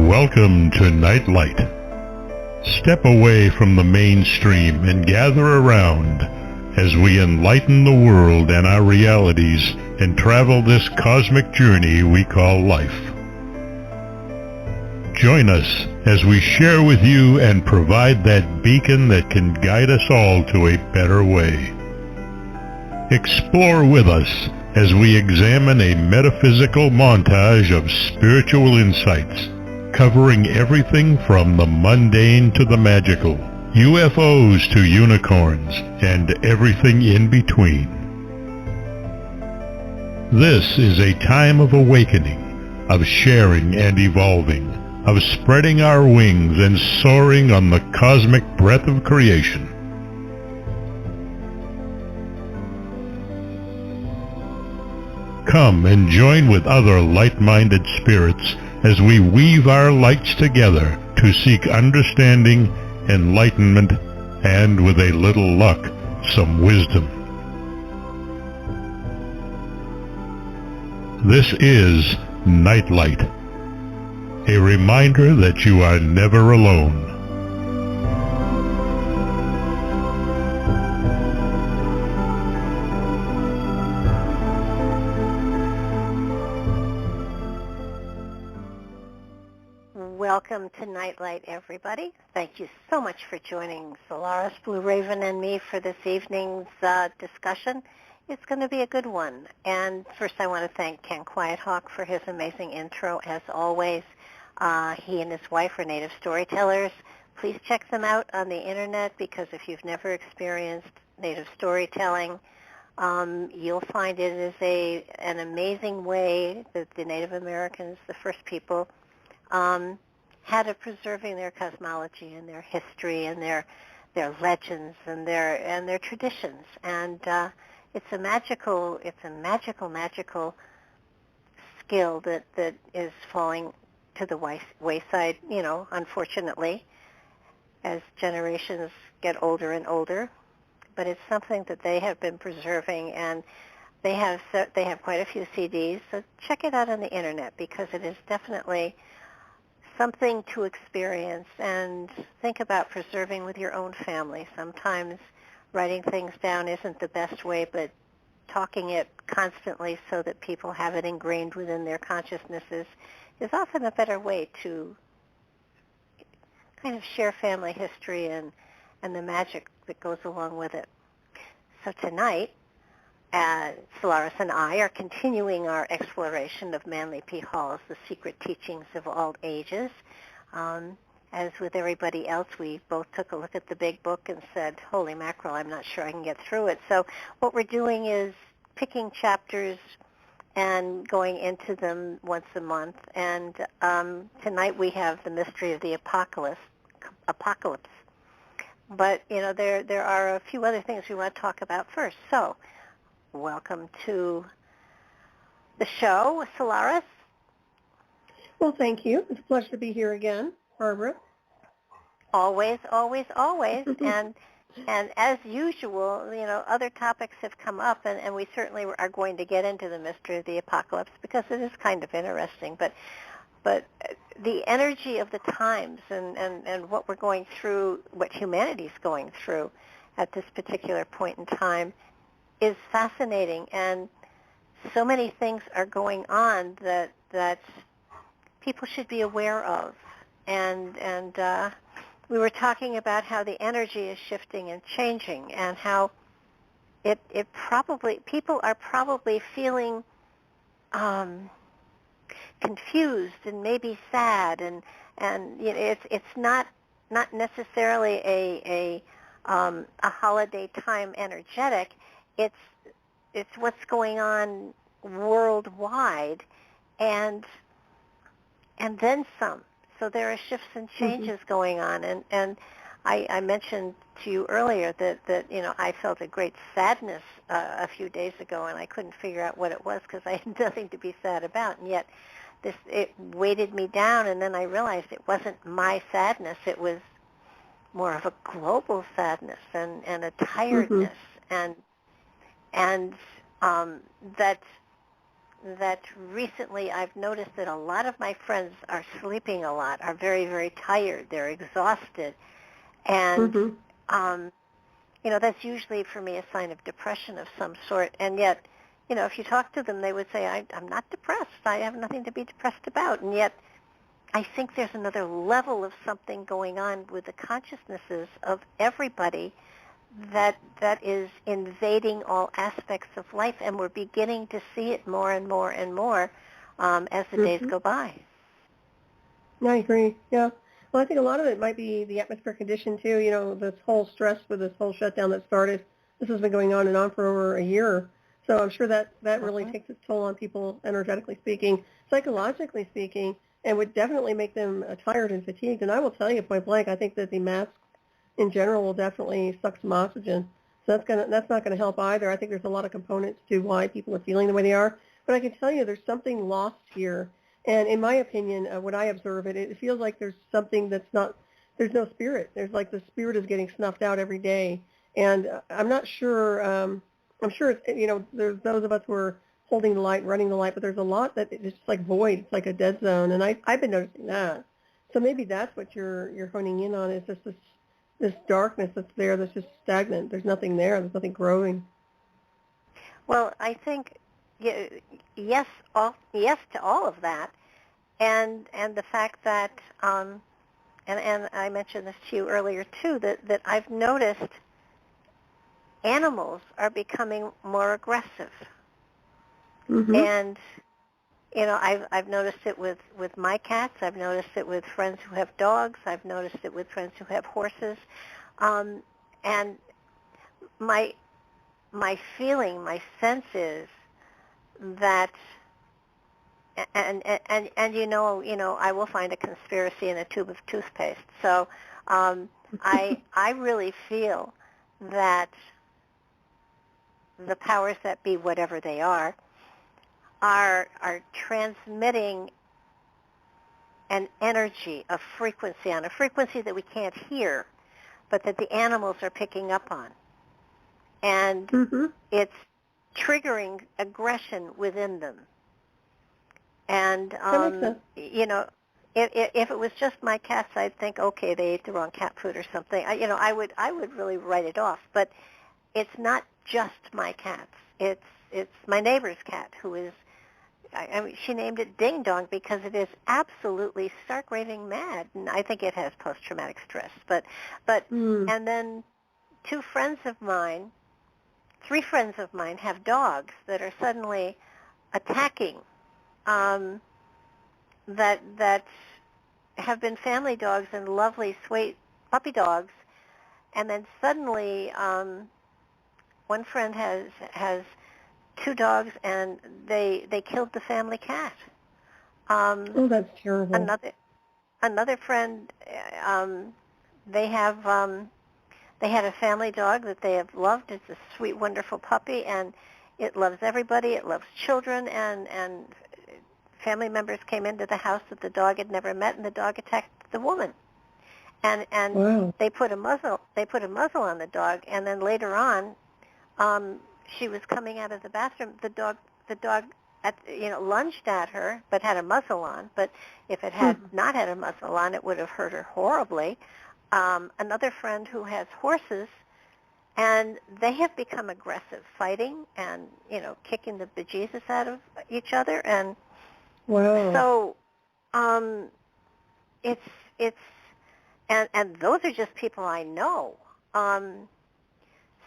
Welcome to Nightlight. Step away from the mainstream and gather around as we enlighten the world and our realities and travel this cosmic journey we call life. Join us as we share with you and provide that beacon that can guide us all to a better way. Explore with us as we examine a metaphysical montage of spiritual insights, covering everything from the mundane to the magical, UFOs to unicorns, and everything in between. This is a time of awakening, of sharing and evolving, of spreading our wings and soaring on the cosmic breath of creation. Come and join with other light-minded spirits as we weave our lights together to seek understanding, enlightenment, and with a little luck, some wisdom. This is Nightlight, a reminder that you are never alone. Welcome to Nightlight, everybody. Thank you so much for joining Solaris, BlueRaven, and me for this evening's discussion. It's going to be a good one. And first I want to thank Ken Quiethawk for his amazing intro, as always. He and his wife are native storytellers. Please check them out on the Internet, because if you've never experienced native storytelling, you'll find it is an amazing way that the Native Americans, the first people, had of preserving their cosmology and their history and their legends and their traditions. And it's a magical skill that is falling to the wayside, unfortunately, as generations get older and older. But it's something that they have been preserving, and they have quite a few CDs. So check it out on the Internet, because it is definitely something to experience, and think about preserving with your own family. Sometimes writing things down isn't the best way, but talking it constantly so that people have it ingrained within their consciousnesses is often a better way to kind of share family history and the magic that goes along with it. So tonight, Solaris and I are continuing our exploration of Manly P. Hall's The Secret Teachings of All Ages. As with everybody else, we both took a look at the big book and said, holy mackerel, I'm not sure I can get through it. So what we're doing is picking chapters and going into them once a month. And tonight we have The Mystery of the Apocalypse. But, there are a few other things we want to talk about first. So welcome to the show, Solaris. Well, thank you. It's a pleasure to be here again, Barbara. Always, always, always. and as usual, other topics have come up, and we certainly are going to get into the mystery of the apocalypse, because it is kind of interesting. But the energy of the times and what we're going through, what humanity's going through at this particular point in time, is fascinating, and so many things are going on that people should be aware of. And we were talking about how the energy is shifting and changing, and how people are probably feeling confused and maybe sad, and it's not necessarily a holiday time energetic. It's what's going on worldwide, and then some. So there are shifts and changes going on, and I mentioned to you earlier that I felt a great sadness a few days ago, and I couldn't figure out what it was, because I had nothing to be sad about, and yet it weighted me down, and then I realized it wasn't my sadness. It was more of a global sadness and a tiredness, and that that recently I've noticed that a lot of my friends are sleeping a lot, are very, very tired. They're exhausted. And, that's usually for me a sign of depression of some sort. And yet, if you talk to them, they would say, I'm not depressed. I have nothing to be depressed about. And yet, I think there's another level of something going on with the consciousnesses of everybody that is invading all aspects of life, and we're beginning to see it more and more and more as the days go by. I agree, yeah. Well, I think a lot of it might be the atmospheric condition, too. This whole stress with this whole shutdown that started, this has been going on and on for over a year. So I'm sure that really takes its toll on people, energetically speaking, psychologically speaking, and would definitely make them tired and fatigued. And I will tell you point blank, I think that the masks in general will definitely suck some oxygen. So that's not going to help either. I think there's a lot of components to why people are feeling the way they are. But I can tell you there's something lost here. And in my opinion, when I observe it, it feels like there's something there's no spirit. There's like the spirit is getting snuffed out every day. And I'm not sure, I'm sure, there's those of us who are holding the light, running the light, but there's a lot that it's just like void. It's like a dead zone. And I've been noticing that. So maybe that's what you're honing in on, is just this darkness that's there that's just stagnant. There's nothing there. There's nothing growing. Well, I think yes to all of that, and the fact that and I mentioned this to you earlier too, that I've noticed animals are becoming more aggressive, and I've noticed it with my cats. I've noticed it with friends who have dogs. I've noticed it with friends who have horses. And my feeling, my sense is that, and I will find a conspiracy in a tube of toothpaste. So I really feel that the powers that be, whatever they are transmitting an energy, a frequency, on a frequency that we can't hear, but that the animals are picking up on. And it's triggering aggression within them. And, if it was just my cats, I'd think, okay, they ate the wrong cat food or something. I would really write it off. But it's not just my cats. It's my neighbor's cat, who is, she named it Ding Dong because it is absolutely stark raving mad, and I think it has post-traumatic stress. But and then three friends of mine have dogs that are suddenly attacking, that have been family dogs and lovely, sweet puppy dogs, and then suddenly one friend has two dogs, and they killed the family cat. Oh, that's terrible. Another friend, they had a family dog that they have loved. It's a sweet, wonderful puppy, and it loves everybody. It loves children, and family members came into the house that the dog had never met, and the dog attacked the woman. And wow. They put a muzzle on the dog, and then later on, she was coming out of the bathroom. The dog lunged at her, but had a muzzle on. But if it had not had a muzzle on, it would have hurt her horribly. Another friend who has horses, and they have become aggressive, fighting and kicking the bejesus out of each other. And wow. So it's and those are just people I know.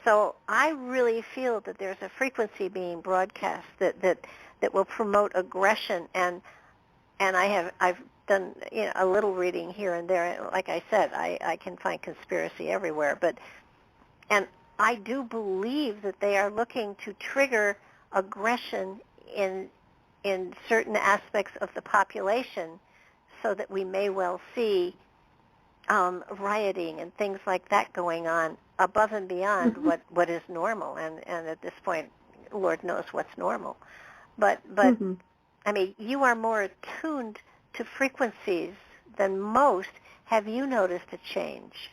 So I really feel that there's a frequency being broadcast that will promote aggression, and I've done a little reading here and there. Like I said, I can find conspiracy everywhere, and I do believe that they are looking to trigger aggression in certain aspects of the population, so that we may well see rioting and things like that going on above and beyond what is normal, and at this point, Lord knows what's normal. But I mean, you are more attuned to frequencies than most. Have you noticed a change?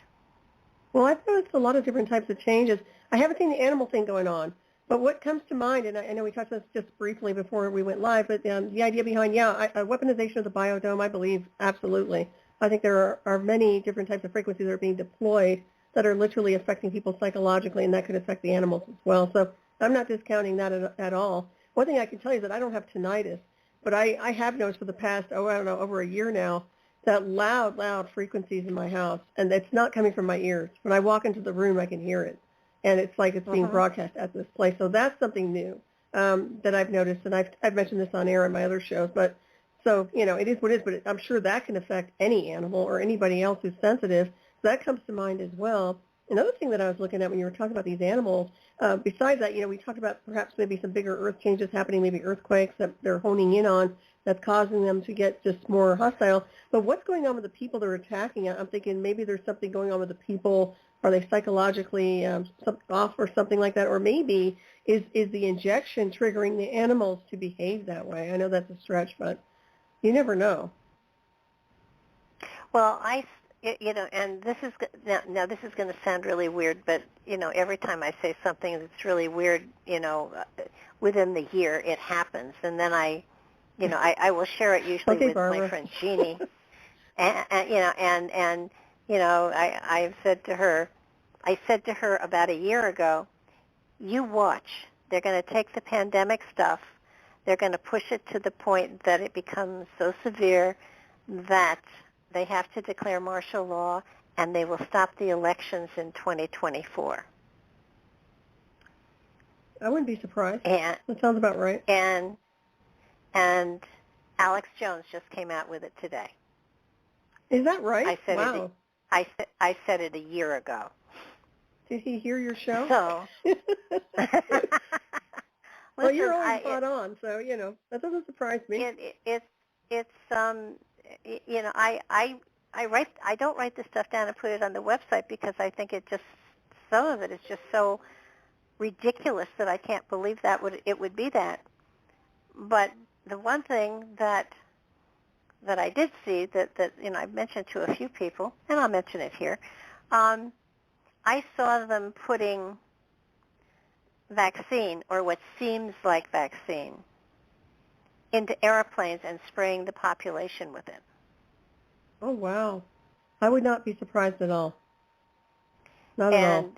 Well, I've noticed a lot of different types of changes. I haven't seen the animal thing going on. But what comes to mind, and I know we talked about this just briefly before we went live, but the idea behind, weaponization of the biodome, I believe, absolutely. I think there are many different types of frequencies that are being deployed that are literally affecting people psychologically, and that could affect the animals as well. So I'm not discounting that at all. One thing I can tell you is that I don't have tinnitus, but I have noticed for the past, over a year now, that loud frequencies in my house, and it's not coming from my ears. When I walk into the room, I can hear it. And it's like it's being broadcast at this place. So that's something new that I've noticed, and I've mentioned this on air on my other shows. But so, it is what it is, but I'm sure that can affect any animal or anybody else who's sensitive. So that comes to mind as well. Another thing that I was looking at when you were talking about these animals, besides that, we talked about perhaps maybe some bigger earth changes happening, maybe earthquakes that they're honing in on that's causing them to get just more hostile. But what's going on with the people they're attacking? I'm thinking maybe there's something going on with the people. Are they psychologically off or something like that? Or maybe is the injection triggering the animals to behave that way? I know that's a stretch, but you never know. Well, and this is now this is going to sound really weird, but every time I say something that's really weird, within the year it happens, and then I will share it usually with Barbara. my friend Jeannie, and I said to her about a year ago, you watch. They're going to take the pandemic stuff. They're going to push it to the point that it becomes so severe that they have to declare martial law, and they will stop the elections in 2024. I wouldn't be surprised. And that sounds about right. And Alex Jones just came out with it today. Is that right? Wow. I said it a year ago. Did he hear your show? So, well, you're always spot on, so that doesn't surprise me. I don't write this stuff down and put it on the website because I think some of it is just so ridiculous that I can't believe it would be that. But the one thing that I did see that I've mentioned to a few people, and I'll mention it here, I saw them putting vaccine, or what seems like vaccine, into airplanes and spraying the population with it. Oh, wow. I would not be surprised at all. Not at all.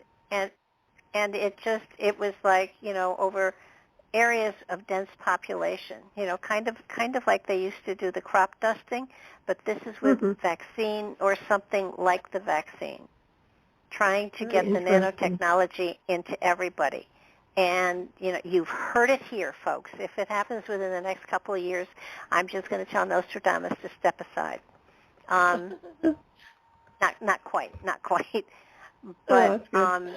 And it was like, over areas of dense population, kind of like they used to do the crop dusting, but this is with vaccine or something like the vaccine, trying to get the nanotechnology into everybody. And, you've heard it here, folks. If it happens within the next couple of years, I'm just going to tell Nostradamus to step aside. Not quite. But, well,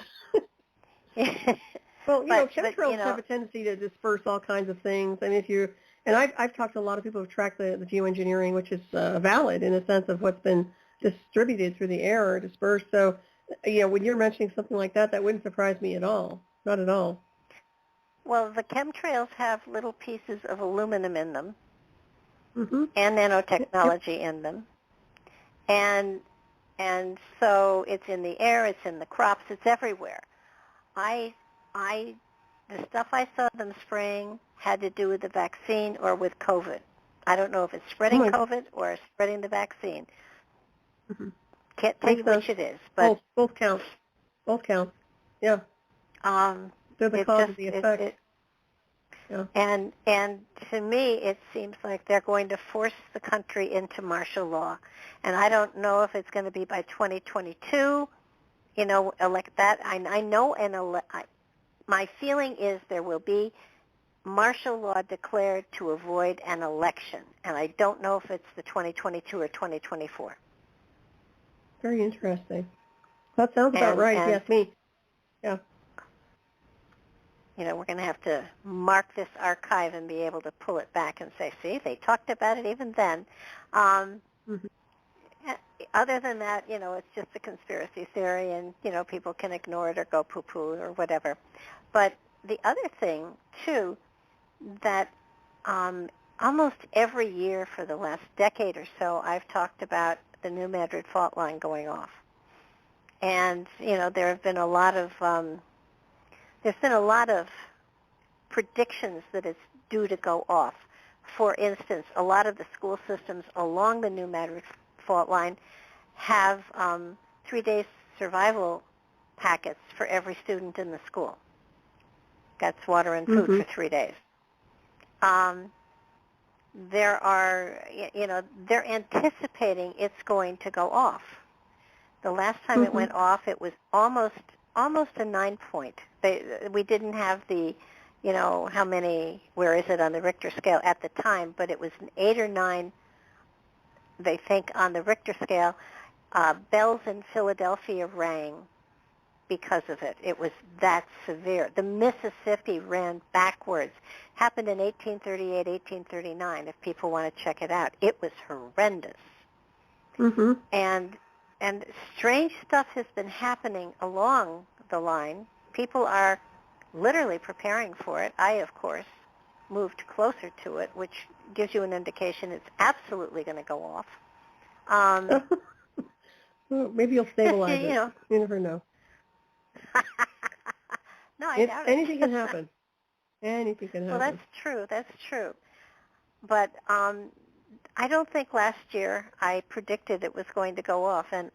chemtrails have a tendency to disperse all kinds of things. I mean, I've talked to a lot of people who've tracked the geoengineering, which is valid in the sense of what's been distributed through the air or dispersed. So, when you're mentioning something like that, that wouldn't surprise me at all. Not at all. Well, the chemtrails have little pieces of aluminum in them and nanotechnology in them. And so it's in the air, it's in the crops, it's everywhere. The stuff I saw them spraying had to do with the vaccine or with COVID. I don't know if it's spreading COVID or spreading the vaccine. Can't tell you which it is, but both count. Both count. Yeah. They're the cause of the effect. Yeah. And to me, it seems like they're going to force the country into martial law. And I don't know if it's going to be by 2022, elect that. I know, my feeling is there will be martial law declared to avoid an election. And I don't know if it's the 2022 or 2024. Very interesting. That sounds about right. Yes, me. Yeah. We're going to have to mark this archive and be able to pull it back and say, see, they talked about it even then. Other than that, it's just a conspiracy theory, and, people can ignore it or go poo-poo or whatever. But the other thing, too, that almost every year for the last decade or so, I've talked about the New Madrid fault line going off. And, there have been a lot of predictions that it's due to go off. For instance, a lot of the school systems along the New Madrid fault line have 3-day survival packets for every student in the school. That's water and food for 3 days. There are, they're anticipating it's going to go off. The last time it went off, it was almost a 9 point. We didn't have the, how many, where is it on the Richter scale at the time, but it was an 8 or 9, they think, on the Richter scale. Bells in Philadelphia rang because of it. It was that severe. The Mississippi ran backwards. Happened in 1838, 1839, if people want to check it out. It was horrendous. And strange stuff has been happening along the line. People are literally preparing for it. I, of course, moved closer to it, which gives you an indication it's absolutely going to go off. Well, maybe you'll stabilize it. You never know. No, I doubt it. Anything can happen. Anything can happen. Well, that's true. But I don't think last year I predicted it was going to go off. And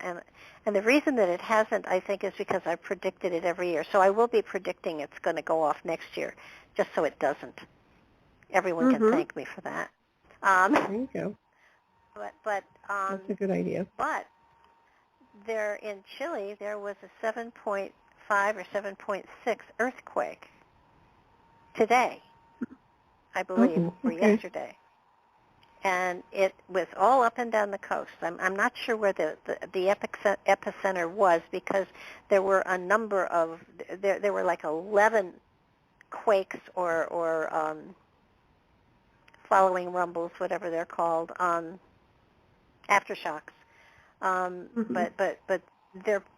the reason that it hasn't, I think, is because I predicted it every year. So I will be predicting it's going to go off next year, just so it doesn't. Everyone can thank me for that. There you go. But that's a good idea. But there in Chile, there was a 7.5 or 7.6 earthquake today, I believe, or yesterday. And it was all up and down the coast. I'm not sure where the epicenter was, because there were a number of, there were like 11 quakes or following rumbles, whatever they're called, aftershocks. But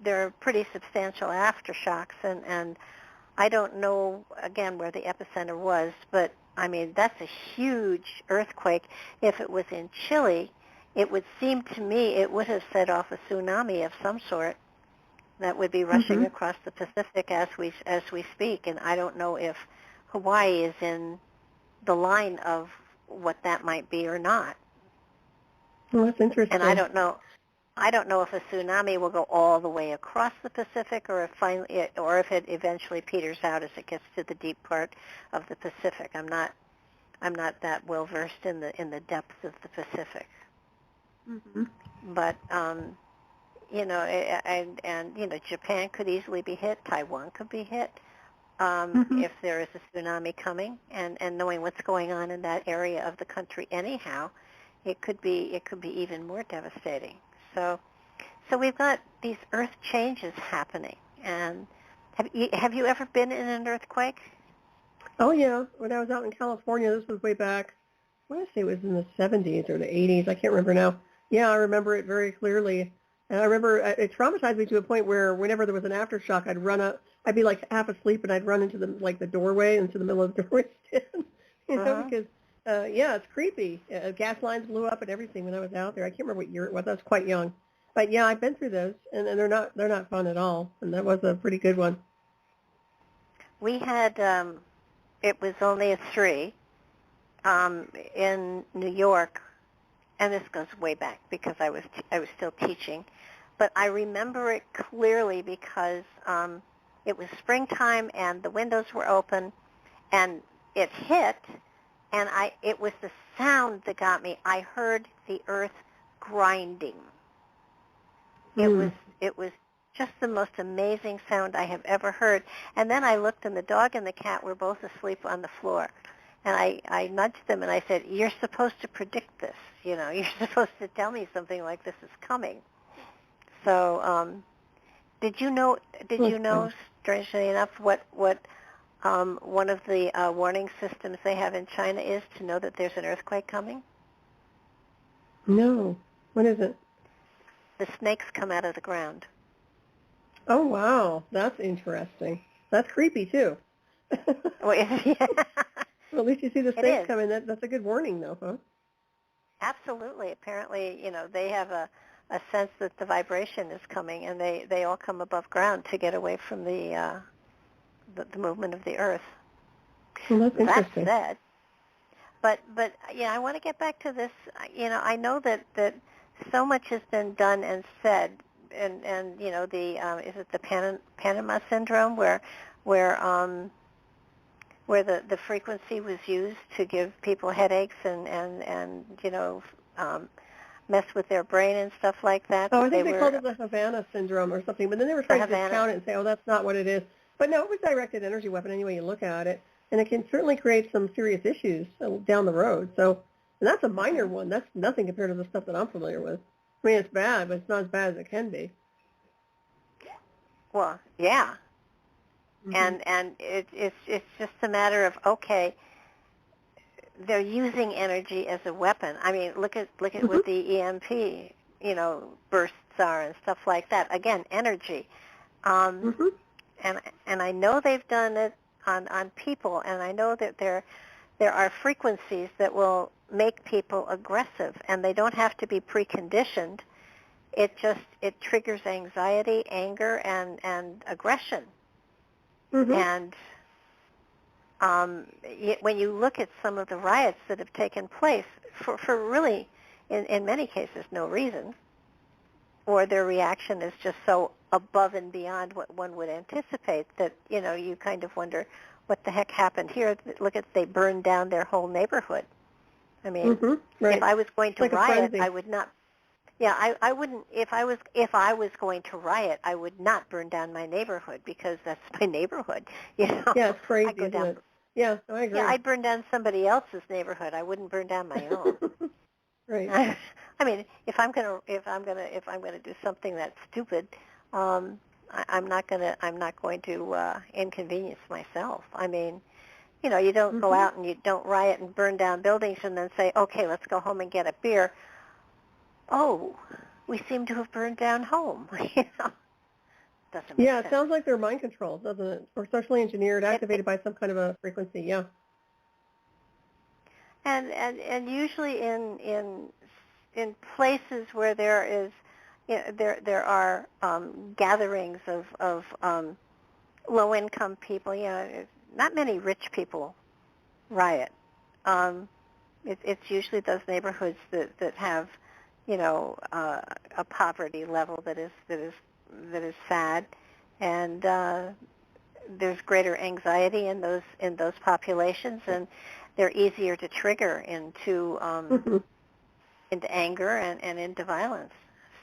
they're pretty substantial aftershocks, and I don't know again where the epicenter was, but I mean that's a huge earthquake. If it was in Chile, it would seem to me it would have set off a tsunami of some sort that would be rushing across the Pacific as we speak, and I don't know if Hawaii is in the line of what that might be or not. Well, that's interesting. And I don't know if a tsunami will go all the way across the Pacific, or if it eventually peters out as it gets to the deep part of the Pacific. I'm not that well versed in the depths of the Pacific. But Japan could easily be hit. Taiwan could be hit if there is a tsunami coming. And knowing what's going on in that area of the country, anyhow, it could be even more devastating. So we've got these earth changes happening. And have you ever been in an earthquake? Oh yeah, when I was out in California, this was way back. I want to say it was in the 70s or the 80s. I can't remember now. Yeah, I remember it very clearly. And I remember it traumatized me to a point where whenever there was an aftershock, I'd run up. I'd be like half asleep, and I'd run into the doorway, into the middle of the doorway stand, because. Yeah, it's creepy. Gas lines blew up and everything when I was out there. I can't remember what year it was. I was quite young. But yeah, I've been through those, and they're not fun at all. And that was a pretty good one. We had it was only a 3 in New York, and this goes way back because I was still teaching, but I remember it clearly because it was springtime and the windows were open, and it hit. And it was the sound that got me. I heard the earth grinding. It was just the most amazing sound I have ever heard. And then I looked, and the dog and the cat were both asleep on the floor. And I nudged them, and I said, "You're supposed to predict this. You're supposed to tell me something like this is coming." So, did you know? Strangely enough, what one of the warning systems they have in China is to know that there's an earthquake coming? No. What is it? The snakes come out of the ground. Oh, wow. That's interesting. That's creepy, too. Well, yeah. Well, at least you see the snakes coming. That's a good warning, though, huh? Absolutely. Apparently, they have a sense that the vibration is coming, and they all come above ground to get away from the movement of the earth. Well, that's That interesting. said, but I want to get back to this. I know that so much has been done and said, and the is it the Panama Syndrome where the frequency was used to give people headaches and mess with their brain and stuff like that. Oh, I think they called it the Havana Syndrome or something, but then they were trying to discount it and say, oh, that's not what it is. But no, it was a directed energy weapon any way you look at it, and it can certainly create some serious issues down the road. So, and that's a minor one. That's nothing compared to the stuff that I'm familiar with. I mean, it's bad, but it's not as bad as it can be. Well, yeah. Mm-hmm. And it's just a matter of, okay, they're using energy as a weapon. I mean, look at Mm-hmm. what the EMP, bursts are and stuff like that. Again, energy. Mm-hmm. And I know they've done it on people, and I know that there are frequencies that will make people aggressive, and they don't have to be preconditioned. It triggers anxiety, anger, and aggression. Mm-hmm. And when you look at some of the riots that have taken place for really, in many cases, no reason, or their reaction is just so above and beyond what one would anticipate that, you kind of wonder what the heck happened here. Look at, they burned down their whole neighborhood. I mean, mm-hmm. Right. If I was going to like riot, I would not. Yeah, I wouldn't. If I was going to riot, I would not burn down my neighborhood because that's my neighborhood. Yeah, it's crazy, I'd go isn't down, it? Yeah, I agree. Yeah, I'd burn down somebody else's neighborhood. I wouldn't burn down my own. Right. I mean, if I'm gonna do something that's stupid, I'm not going to inconvenience myself. I mean, you don't go Mm-hmm. out and you don't riot and burn down buildings and then say, okay, let's go home and get a beer. Oh, we seem to have burned down home. Doesn't make sense. It sounds like they're mind controlled, doesn't it? Or socially engineered, activated by some kind of a frequency. Yeah. And usually in places where there is, there are gatherings of low income people. Not many rich people riot. It's usually those neighborhoods that have, a poverty level that is sad, and there's greater anxiety in those populations, and they're easier to trigger into Mm-hmm. into anger and into violence.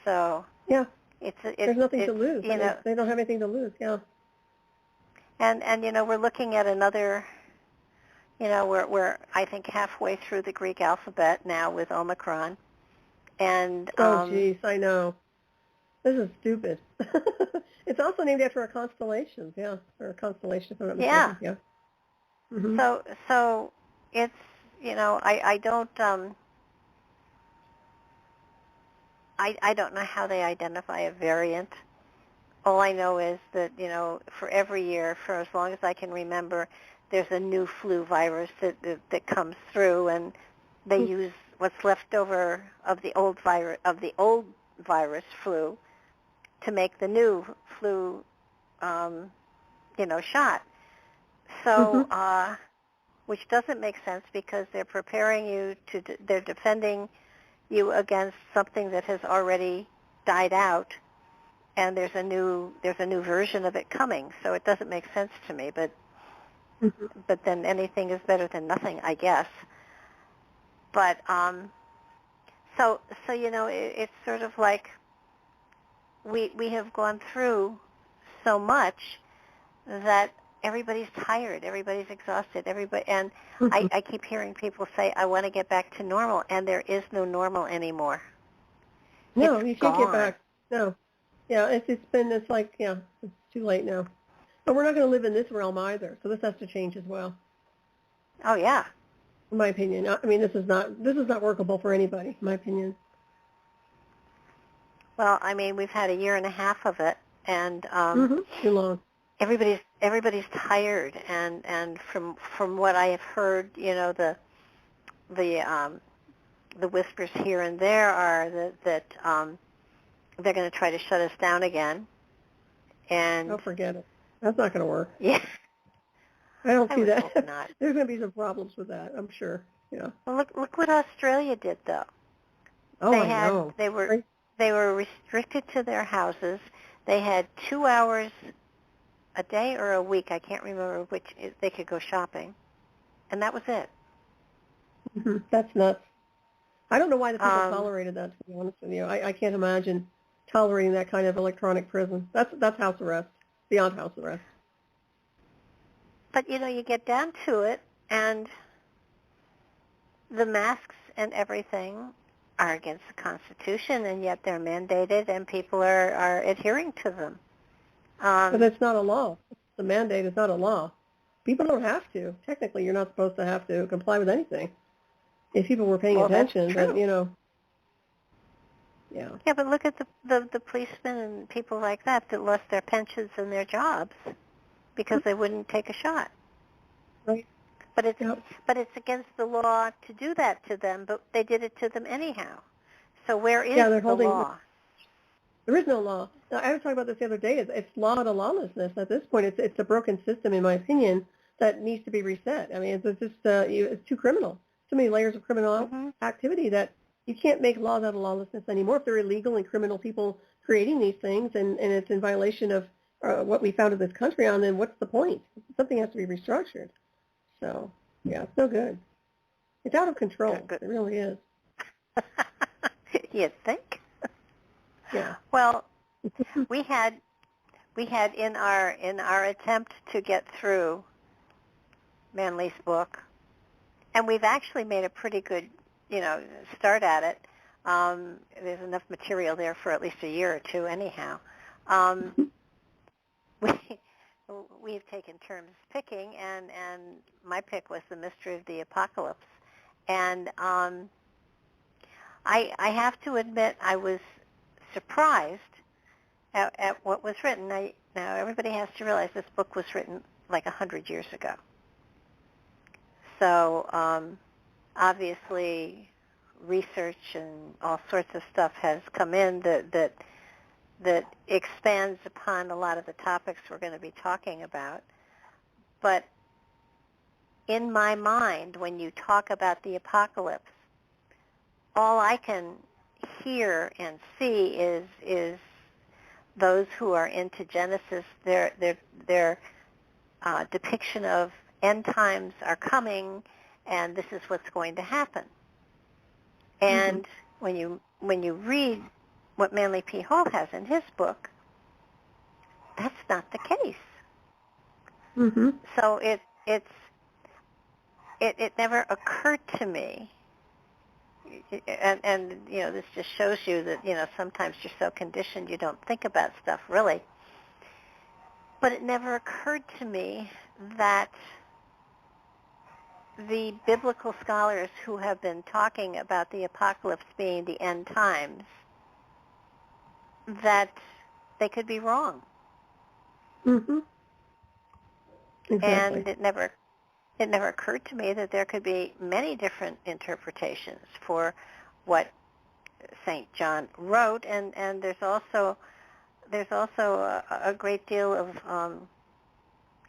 So yeah, it's there's nothing to lose. They don't have anything to lose. Yeah. And we're looking at another. We're I think halfway through the Greek alphabet now with Omicron, and oh geez, I know. This is stupid. It's also named after a constellation. Yeah, or a constellation. If I'm not mistaken. Yeah. Mm-hmm. So it's I don't I don't know how they identify a variant. All I know is that for every year, for as long as I can remember, there's a new flu virus that comes through, and they use what's left over of the old virus flu to make the new flu shot. So which doesn't make sense because they're preparing you they're defending you against something that has already died out, and there's a new version of it coming. So it doesn't make sense to me, but then anything is better than nothing, I guess. But so it's sort of like we have gone through so much that everybody's tired, everybody's exhausted, and I keep hearing people say, I want to get back to normal, and there is no normal anymore. No, it's you can't gone. get back. No. Yeah, it's too late now. But we're not going to live in this realm either, so this has to change as well. Oh yeah. In my opinion. I mean, this is not workable for anybody, in my opinion. Well, I mean, we've had a year and a half of it, and too long. Everybody's tired, and from what I have heard, the whispers here and there are that they're going to try to shut us down again. And oh, forget it. That's not going to work. Yeah. I don't I see would that. hope not. There's going to be some problems with that, I'm sure. Yeah. Well, look what Australia did, though. Oh, I know. They were Right. they were restricted to their houses. They had 2 hours a day or a week, I can't remember which, they could go shopping, and that was it. That's nuts. I don't know why the people tolerated that, to be honest with you. I can't imagine tolerating that kind of electronic prison. That's house arrest, beyond house arrest. But, you get down to it, and the masks and everything are against the Constitution, and yet they're mandated, and people are adhering to them. But that's not a law. The mandate is not a law. People don't have to. Technically, you're not supposed to have to comply with anything. If people were paying attention, that's but, true. Yeah. Yeah, but look at the policemen and people like that lost their pensions and their jobs because they wouldn't take a shot. Right. But it's against the law to do that to them, but they did it to them anyhow. So where is the law? There is no law. Now, I was talking about this the other day. It's law to lawlessness. At this point, it's a broken system, in my opinion, that needs to be reset. I mean, it's just it's too criminal. Too many layers of criminal activity that you can't make laws out of lawlessness anymore. If they're illegal and criminal people creating these things, and it's in violation of what we founded this country on, then what's the point? Something has to be restructured. So, yeah, it's no good. It's out of control. It really is. You'd think. Yeah. Well, we had in our attempt to get through Manley's book, and we've actually made a pretty good, start at it. There's enough material there for at least a year or two, anyhow. We've taken turns picking, and my pick was The Mystery of the Apocalypse. And I have to admit I was surprised at what was written. Now, everybody has to realize this book was written like 100 years ago. So obviously research and all sorts of stuff has come in that expands upon a lot of the topics we're going to be talking about. But in my mind, when you talk about the apocalypse, all I can hear and see is those who are into Genesis, their depiction of end times are coming, and this is what's going to happen. And when you read what Manly P. Hall has in his book, that's not the case. So it never occurred to me, and this just shows you that sometimes you're so conditioned you don't think about stuff really. But it never occurred to me that the biblical scholars who have been talking about the apocalypse being the end times, that they could be wrong. Exactly. And it never occurred to me that there could be many different interpretations for what St. John wrote, and there's also a great deal of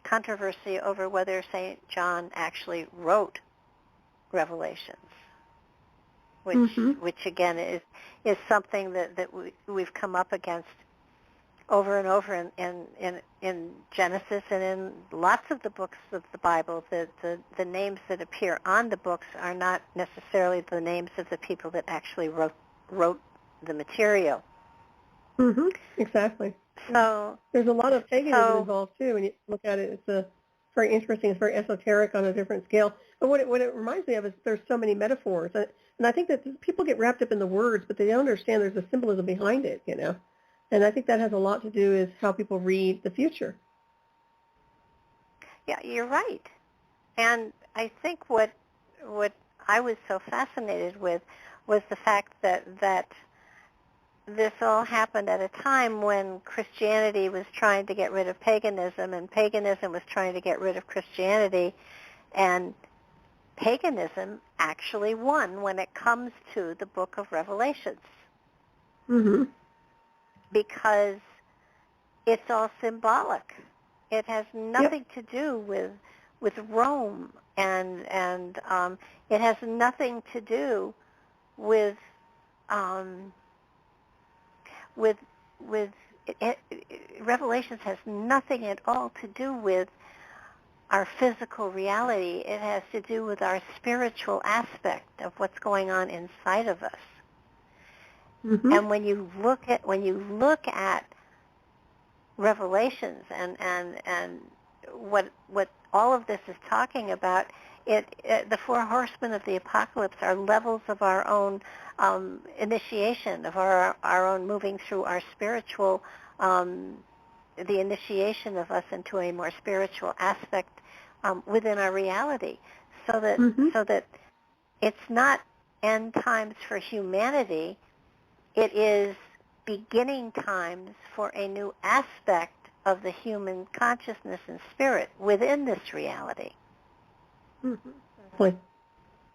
controversy over whether St. John actually wrote Revelations, which again is something that we've come up against over and over in Genesis and in lots of the books of the Bible. The names that appear on the books are not necessarily the names of the people that actually wrote the material. Exactly. So there's a lot of paganism involved too. When you look at it, it's very interesting. It's very esoteric on a different scale. But what it reminds me of is there's so many metaphors, and I think that people get wrapped up in the words, but they don't understand there's a symbolism behind it. And I think that has a lot to do with how people read the future. Yeah, you're right. And I think what I was so fascinated with was the fact that this all happened at a time when Christianity was trying to get rid of paganism, and paganism was trying to get rid of Christianity, and paganism actually won when it comes to the book of Revelations. Because it's all symbolic. It has nothing to do Rome, and it has nothing to do with Revelations has nothing at all to do with our physical reality. It has to do with our spiritual aspect of what's going on inside of us. Mm-hmm. And when you look at Revelations and what all of this is talking about, the four horsemen of the apocalypse are levels of our own initiation, of our own moving through our spiritual, the initiation of us into a more spiritual aspect within our reality, so that it's not end times for humanity. It is beginning times for a new aspect of the human consciousness and spirit within this reality. Mm-hmm. Exactly.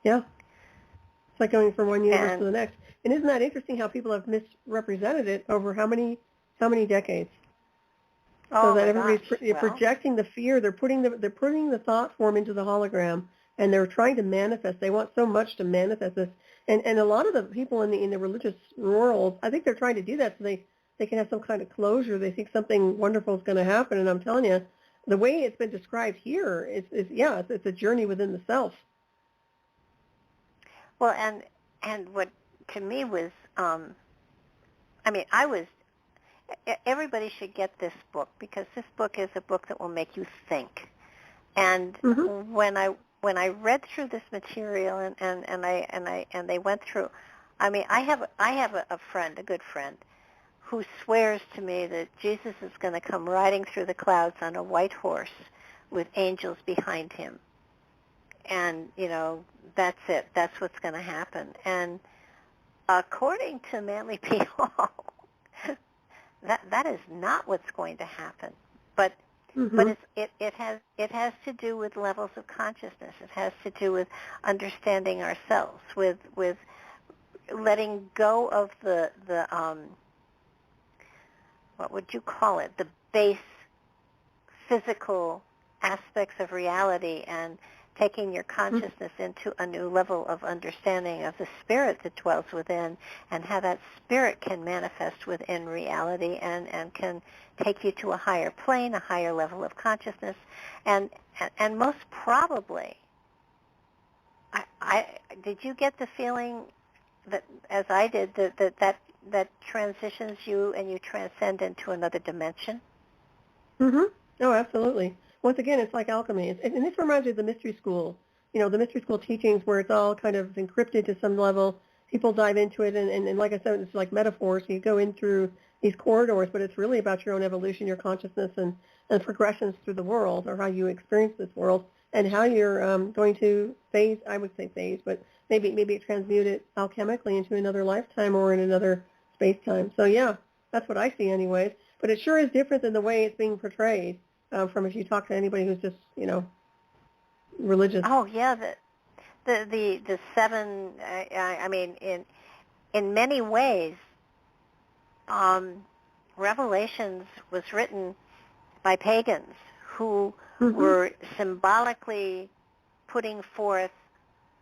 Yeah. It's like going from one universe to the next. And isn't that interesting how people have misrepresented it over how many decades? So that everybody's projecting the fear. They're putting the thought form into the hologram, and they're trying to manifest. They want so much to manifest this. And a lot of the people in the religious world, I think they're trying to do that so they can have some kind of closure. They think something wonderful is going to happen. And I'm telling you, the way it's been described here is it's a journey within the self. Well, and what to me was, everybody should get this book, because this book is a book that will make you think. And Mm-hmm. when I read through this material and they went through, I have a friend, a good friend, who swears to me that Jesus is going to come riding through the clouds on a white horse with angels behind him. And, that's it. That's what's going to happen. And according to Manly P. Hall, that is not what's going to happen. But it has to do with levels of consciousness. It has to do with understanding ourselves, with letting go of the what would you call it, the base physical aspects of reality, and taking your consciousness into a new level of understanding of the spirit that dwells within, and how that spirit can manifest within reality and can take you to a higher plane, a higher level of consciousness. And most probably, did you get the feeling that, as I did, that transitions you and you transcend into another dimension? Mm-hmm. Oh, absolutely. Once again, it's like alchemy. And this reminds me of the mystery school. The mystery school teachings where it's all kind of encrypted to some level. People dive into it, and like I said, it's like metaphors. You go in through these corridors, but it's really about your own evolution, your consciousness, and progressions through the world, or how you experience this world, and how you're going to phase, I would say phase, but maybe transmute it alchemically into another lifetime or in another space-time. So, yeah, that's what I see anyways. But it sure is different than the way it's being portrayed. From if you talk to anybody who's just, religious. Oh yeah, the seven. In many ways, Revelations was written by pagans who were symbolically putting forth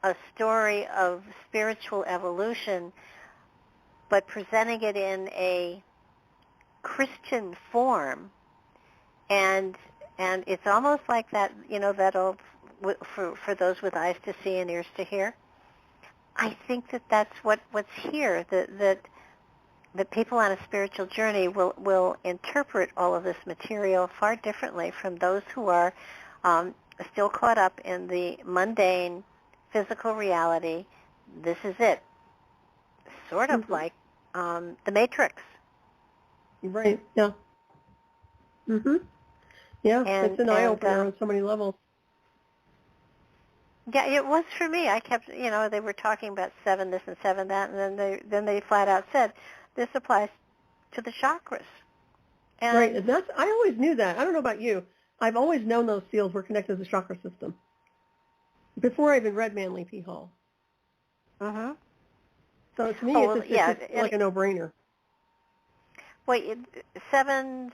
a story of spiritual evolution, but presenting it in a Christian form. And it's almost like that, that old, for those with eyes to see and ears to hear. I think that's what's here, that people on a spiritual journey will interpret all of this material far differently from those who are still caught up in the mundane physical reality. This is it. Sort of like the Matrix. Right, yeah. Mm-hmm. Yeah, it's an eye-opener on so many levels. Yeah, it was for me. I kept, they were talking about 7 this and 7 that, and then they flat out said, this applies to the chakras. And right, and I always knew that. I don't know about you. I've always known those seals were connected to the chakra system before I even read Manly P. Hall. Mm-hmm. So to me, it's just like a no-brainer. Well, sevens,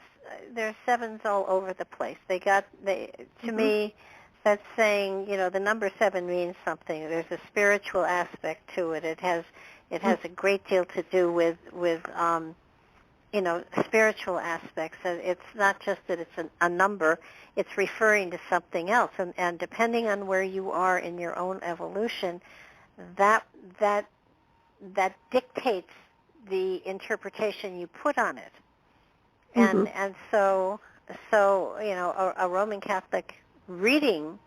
there's sevens all over the place. To me, that's saying, the number 7 means something. There's a spiritual aspect to it. It has a great deal to do with spiritual aspects. It's not just that it's a number. It's referring to something else. And depending on where you are in your own evolution, that dictates the interpretation you put on it. And so a Roman Catholic reading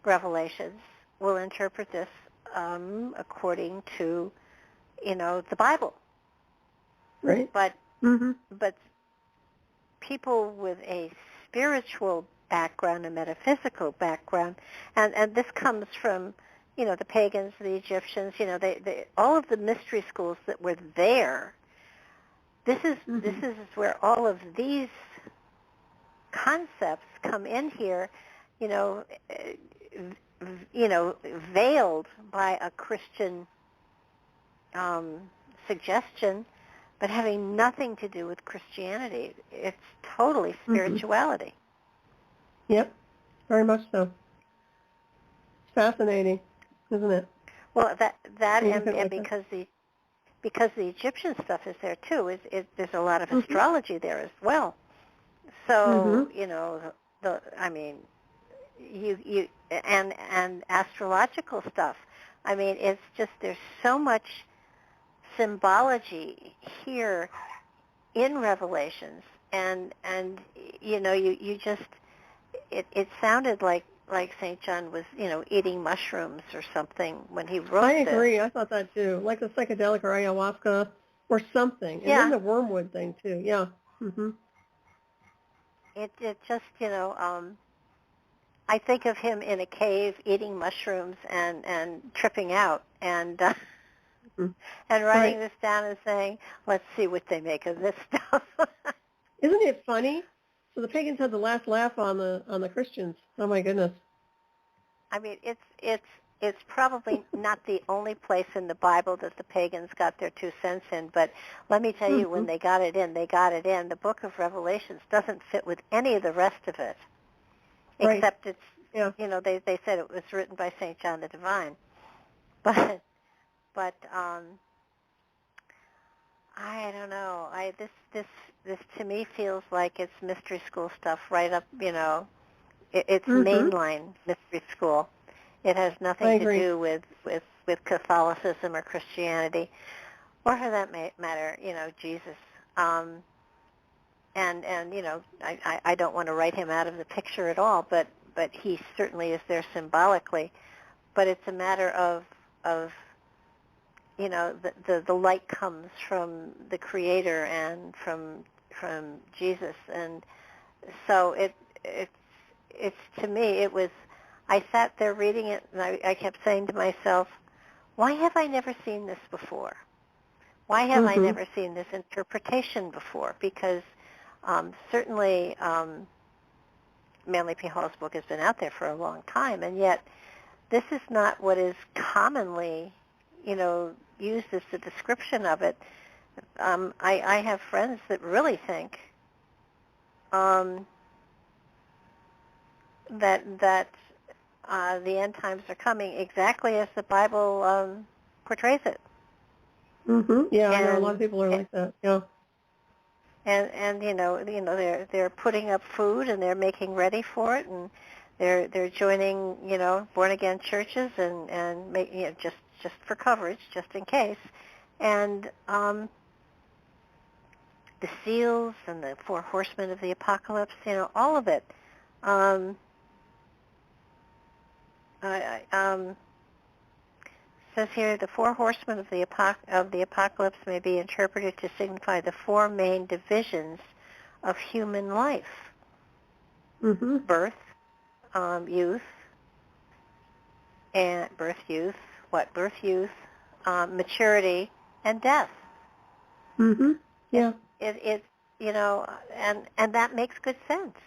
Revelations will interpret this according to the Bible. Right. But people with a spiritual background, a metaphysical background, and this comes from the pagans, the Egyptians, they all of the mystery schools that were there. This is where all of these concepts come in here, veiled by a Christian suggestion, but having nothing to do with Christianity. It's totally spirituality. Yep, very much so. It's fascinating, isn't it? Well, and because the Egyptian stuff is there too. There's a lot of astrology there as well. So you and astrological stuff. I mean, it's just there's so much symbology here in Revelations, and you just it sounded like St. John was eating mushrooms or something when he wrote I this. agree. I thought that too, like the psychedelic or ayahuasca or something, and then the wormwood thing too. Yeah. It just I think of him in a cave eating mushrooms and tripping out and writing this down and saying, let's see what they make of this stuff. Isn't it funny? So the pagans had the last laugh on the Christians. Oh my goodness. I mean, it's probably not the only place in the Bible that the pagans got their 2 cents in, but let me tell you, when they got it in, they got it in. The book of Revelations doesn't fit with any of the rest of it, except it's, they said it was written by St. John the Divine. But I don't know. This to me feels like it's mystery school stuff right up, it's mainline mystery school. It has nothing to do with Catholicism or Christianity, or for that matter, Jesus. And I don't want to write him out of the picture at all, but he certainly is there symbolically. But it's a matter of the light comes from the Creator and from Jesus, and so it's to me it was. I sat there reading it, and I kept saying to myself, why have I never seen this before? Why have I never seen this interpretation before? Because certainly Manly P. Hall's book has been out there for a long time, and yet this is not what is commonly, used as the description of it. I have friends that really think that the end times are coming exactly as the Bible portrays it. Yeah, I know a lot of people are like that. Yeah. And they're putting up food and they're making ready for it, and they're joining born again churches and just for coverage, just in case. And the seals and the 4 horsemen of the apocalypse, all of it. Says here, the 4 horsemen of the apocalypse may be interpreted to signify the 4 main divisions of human life: birth, youth, maturity, and death. Yeah. It and that makes good sense.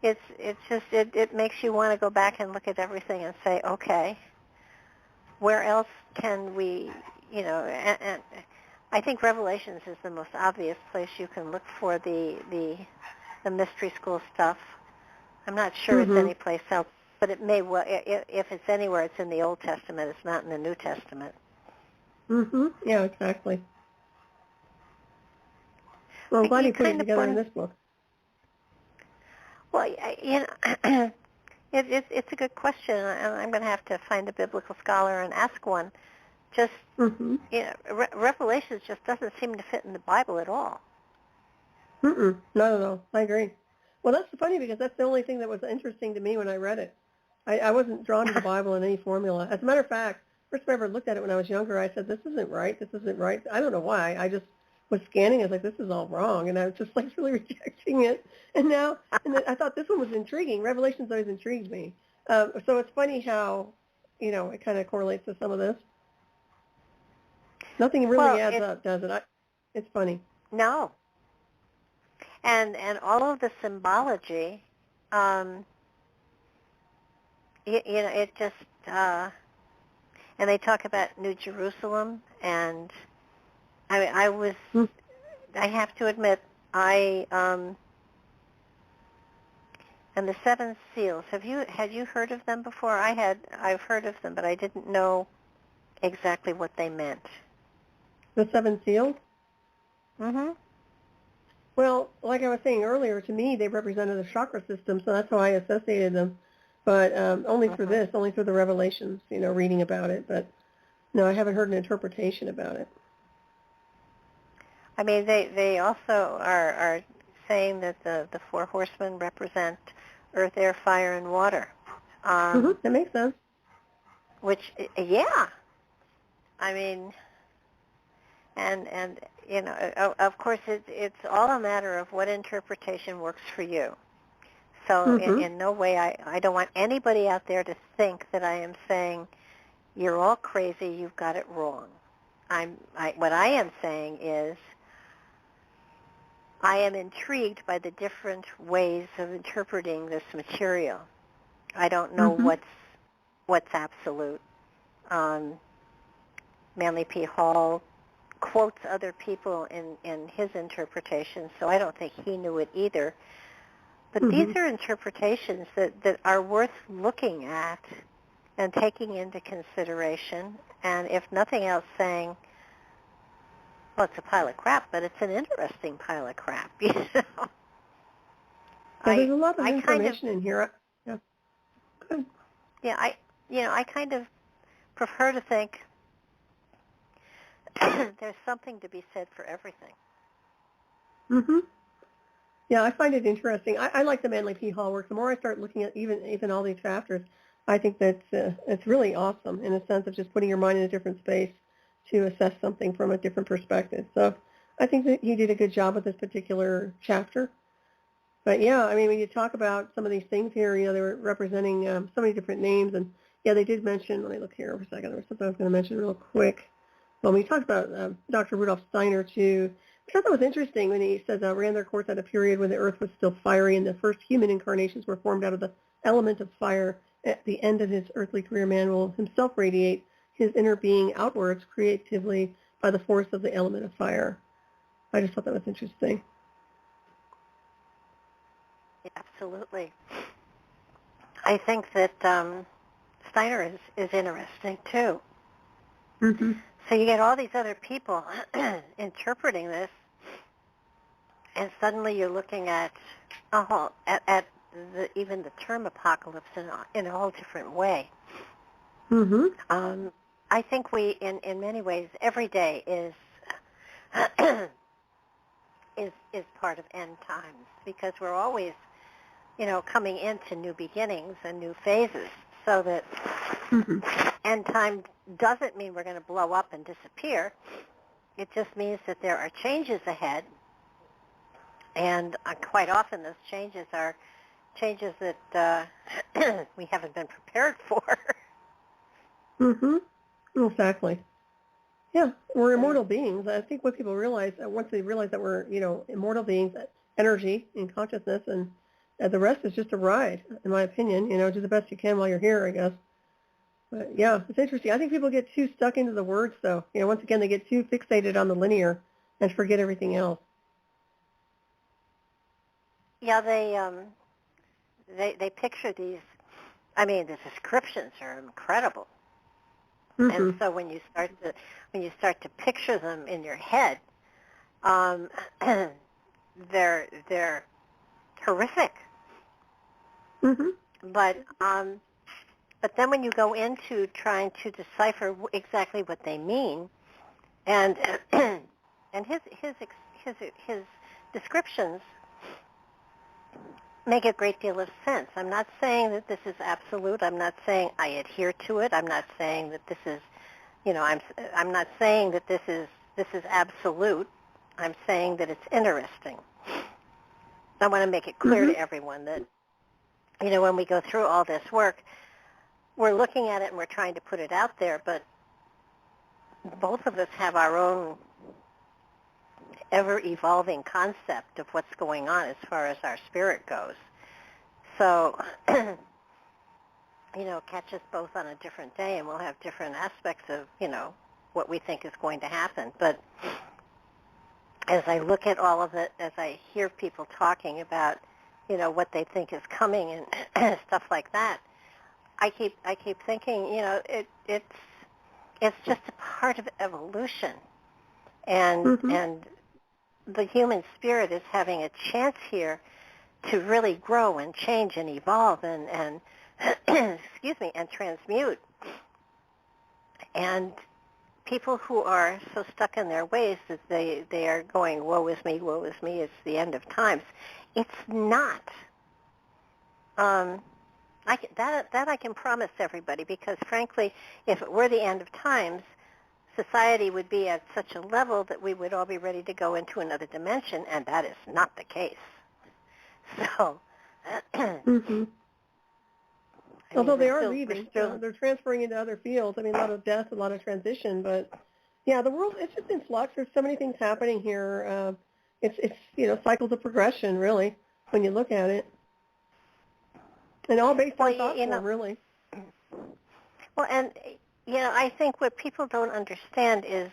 It's just it makes you want to go back and look at everything and say, okay, where else can we, and I think Revelations is the most obvious place you can look for the the mystery school stuff. I'm not sure it's any place else, but it may well. If it's anywhere, it's in the Old Testament. It's not in the New Testament. Yeah, exactly. Well, I'm glad you put it together in this book. Well, it's a good question, and I'm going to have to find a biblical scholar and ask one. Just, Revelations just doesn't seem to fit in the Bible at all. Not at all. I agree. Well, that's funny because that's the only thing that was interesting to me when I read it. I wasn't drawn to the Bible in any formula. As a matter of fact, first time I ever looked at it when I was younger, I said, this isn't right. This isn't right. I don't know why. I just was scanning. I was like, this is all wrong. And I was just like really rejecting it. And now, I thought this one was intriguing. Revelations always intrigued me. So it's funny how, it kind of correlates to some of this. Nothing really adds up, does it? It's funny. No. And all of the symbology, it just, and they talk about New Jerusalem, and I have to admit, and the seven seals. Had you heard of them before? I've heard of them, but I didn't know exactly what they meant. The seven seals? Well, like I was saying earlier, to me, they represented the chakra system, so that's how I associated them. But only through this, only through the Revelations, reading about it. But no, I haven't heard an interpretation about it. I mean, they also are saying that the four horsemen represent earth, air, fire, and water. That makes sense. Which, yeah. I mean, and of course, it's all a matter of what interpretation works for you. So in no way, I don't want anybody out there to think that I am saying, you're all crazy, you've got it wrong. What I am saying is, I am intrigued by the different ways of interpreting this material. I don't know what's absolute. Manly P. Hall quotes other people in his interpretations, so I don't think he knew it either. But these are interpretations that are worth looking at and taking into consideration, and if nothing else, saying, well, it's a pile of crap, but it's an interesting pile of crap. There's a lot of information in here. Yeah. Good. Yeah, I kind of prefer to think there's something to be said for everything. Yeah, I find it interesting. I like the Manly P. Hall work. The more I start looking at even all these chapters, I think that it's really awesome in a sense of just putting your mind in a different space to assess something from a different perspective. So I think that he did a good job with this particular chapter. But yeah, I mean, when you talk about some of these things here, they were representing so many different names. And yeah, they did mention, let me look here for a second. There was something I was going to mention real quick. Well, we talked about Dr. Rudolf Steiner, too. I thought that was interesting when he says, ran their course at a period when the earth was still fiery and the first human incarnations were formed out of the element of fire. At the end of his earthly career, man will himself radiate his inner being outwards creatively by the force of the element of fire. I just thought that was interesting. Absolutely. I think that Steiner is interesting, too. So you get all these other people interpreting this, and suddenly you're looking at even the term apocalypse in a whole different way. I think we, in many ways, every day is part of end times, because we're always, coming into new beginnings and new phases. So that end time doesn't mean we're going to blow up and disappear. It just means that there are changes ahead, and quite often those changes are changes that we haven't been prepared for. Exactly. Yeah, we're immortal beings. I think what people realize, once they realize that we're, immortal beings, energy and consciousness, and the rest is just a ride, in my opinion. Do the best you can while you're here, I guess. But yeah, it's interesting. I think people get too stuck into the words, though. Once again, they get too fixated on the linear and forget everything else. Yeah, they picture these. I mean, the descriptions are incredible. Mm-hmm. And so when you start to picture them in your head, they're horrific. Mm-hmm. But then when you go into trying to decipher exactly what they mean, and and his descriptions make a great deal of sense. I'm not saying that this is absolute. I'm not saying I adhere to it. I'm not saying that this is, I'm not saying that this is absolute. I'm saying that it's interesting. I want to make it clear to everyone that, when we go through all this work, we're looking at it and we're trying to put it out there, but both of us have our own ever-evolving concept of what's going on as far as our spirit goes. So, catch us both on a different day and we'll have different aspects of, what we think is going to happen. But as I look at all of it, as I hear people talking about, what they think is coming and stuff like that, I keep thinking, it's just a part of evolution. And the human spirit is having a chance here to really grow and change and evolve and excuse me, and transmute. And people who are so stuck in their ways that they are going, woe is me, it's the end of times. It's not. That I can promise everybody, because frankly, if it were the end of times, society would be at such a level that we would all be ready to go into another dimension, and that is not the case. So, although they are leaving, they're transferring into other fields. I mean, a lot of death, a lot of transition, but yeah, the world, it's just in flux. There's so many things happening here. It's cycles of progression, really, when you look at it, and all based on thought form, really. Well, and I think what people don't understand is,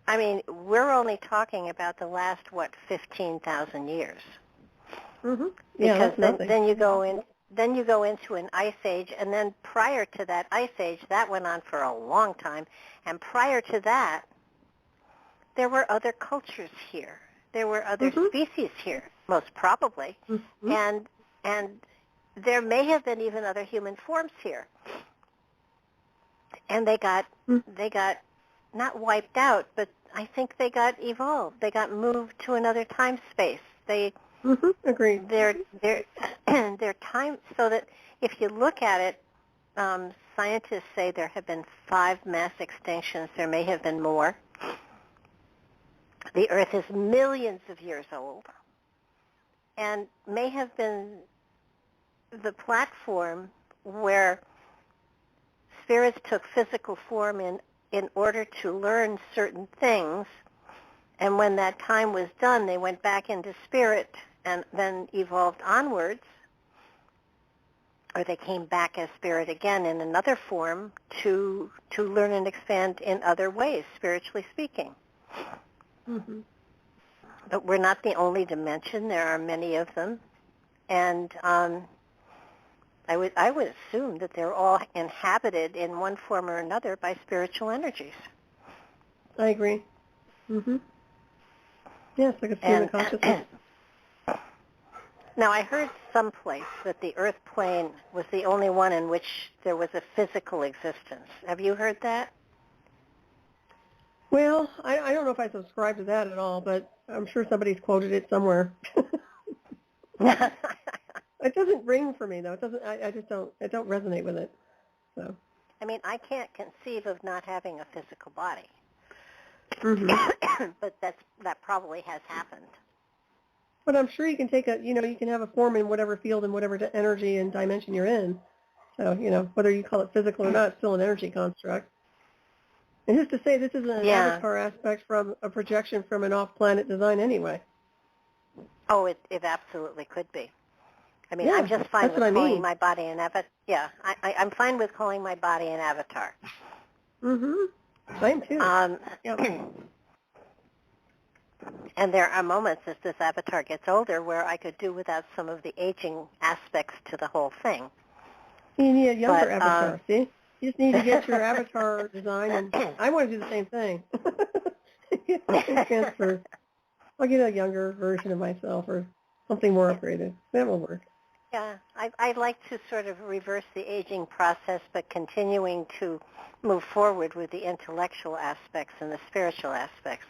I mean, we're only talking about the last 15,000 years. Mm-hmm. Yeah, because then you go into an ice age, and then prior to that ice age, that went on for a long time, and prior to that, there were other cultures here. There were other species here, most probably, and there may have been even other human forms here, and they got not wiped out, but I think they got evolved. They got moved to another time space. They agreed. Their time, so that if you look at it, scientists say there have been 5 mass extinctions. There may have been more. The Earth is millions of years old, and may have been the platform where spirits took physical form in order to learn certain things, and when that time was done, they went back into spirit and then evolved onwards, or they came back as spirit again in another form to learn and expand in other ways, spiritually speaking. But we're not the only dimension. There are many of them, and I would assume that they're all inhabited in one form or another by spiritual energies. I agree. Yes, like a stream of consciousness. Now, I heard someplace that the Earth plane was the only one in which there was a physical existence. Have you heard that? Well, I don't know if I subscribe to that at all, but I'm sure somebody's quoted it somewhere. It doesn't ring for me, though. It doesn't. I just don't. I don't resonate with it. So. I mean, I can't conceive of not having a physical body. But that probably has happened. But I'm sure you can take you can have a form in whatever field and whatever energy and dimension you're in. So, whether you call it physical or not, it's still an energy construct. And who's to say this isn't an avatar aspect from a projection from an off-planet design anyway? Oh, it absolutely could be. I mean, I'm just fine with calling my body an avatar. Yeah, I'm fine with calling my body an avatar. Same too. And there are moments as this avatar gets older where I could do without some of the aging aspects to the whole thing. You need a younger avatar, see? You just need to get your avatar design, and I want to do the same thing. Transfer. I'll get a younger version of myself or something more upgraded. That will work. Yeah, I'd like to sort of reverse the aging process, but continuing to move forward with the intellectual aspects and the spiritual aspects.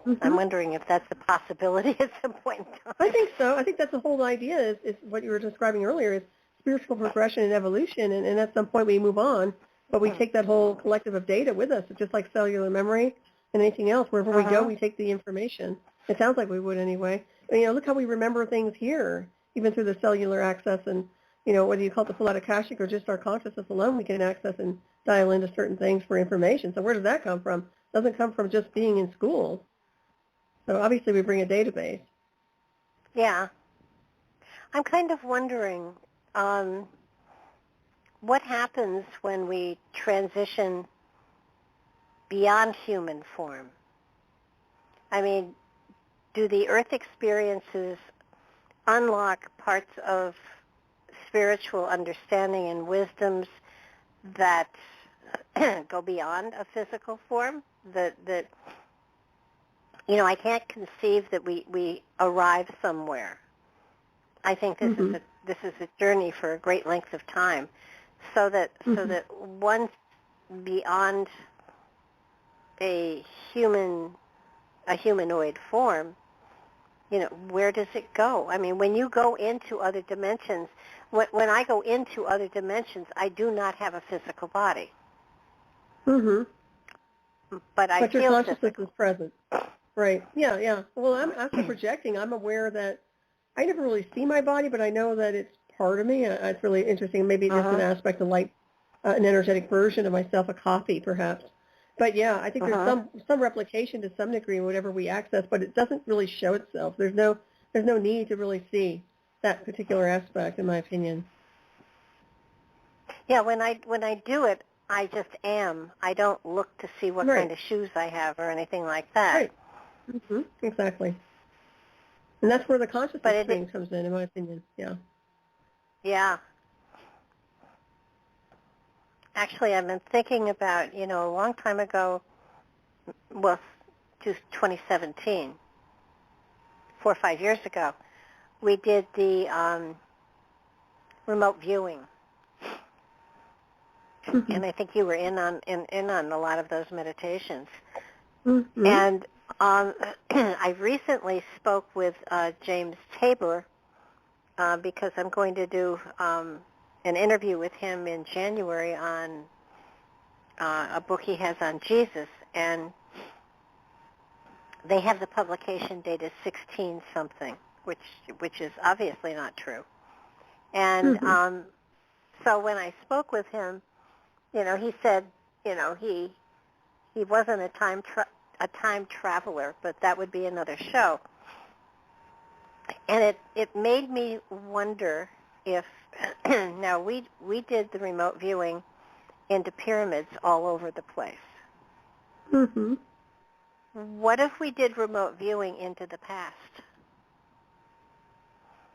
Mm-hmm. I'm wondering if that's a possibility at some point in time. I think so. I think that's the whole idea is what you were describing earlier is spiritual progression and evolution, and at some point we move on, but we take that whole collective of data with us, just like cellular memory and anything else. Wherever we go, we take the information. It sounds like we would anyway. And, look how we remember things here, even through the cellular access and, whether you call it the full Akashic or just our consciousness alone, we can access and dial into certain things for information. So where does that come from? It doesn't come from just being in school. So obviously we bring a database. Yeah. I'm kind of wondering what happens when we transition beyond human form. I mean, do the Earth experiences unlock parts of spiritual understanding and wisdoms that go beyond a physical form? That I can't conceive that we arrive somewhere. I think this is a journey for a great length of time, so that once beyond a humanoid form, where does it go? I mean, when you go into other dimensions, when I go into other dimensions, I do not have a physical body. Mm-hmm. But I feel your consciousness physical. is present. Right. Yeah. Well, I'm actually projecting. I'm aware that I never really see my body, but I know that it's part of me. It's really interesting. Maybe it's just an aspect of like an energetic version of myself, a copy perhaps. But yeah, I think there's some replication to some degree in whatever we access, but it doesn't really show itself. There's no need to really see that particular aspect, in my opinion. Yeah, when I do it, I just am. I don't look to see what kind of shoes I have or anything like that. Right. Mm-hmm. Exactly. And that's where the consciousness thing comes in my opinion. Yeah. Yeah. Actually, I've been thinking about, a long time ago, well, to 2017, 4 or 5 years ago, we did the remote viewing. Mm-hmm. And I think you were in on a lot of those meditations. Mm-hmm. And I recently spoke with James Tabor because I'm going to do an interview with him in January on a book he has on Jesus, and they have the publication date as 16-something, which is obviously not true. And so when I spoke with him, he said, he wasn't a time traveler, but that would be another show. And it made me wonder if now we did the remote viewing into pyramids all over the place. Mm-hmm. What if we did remote viewing into the past?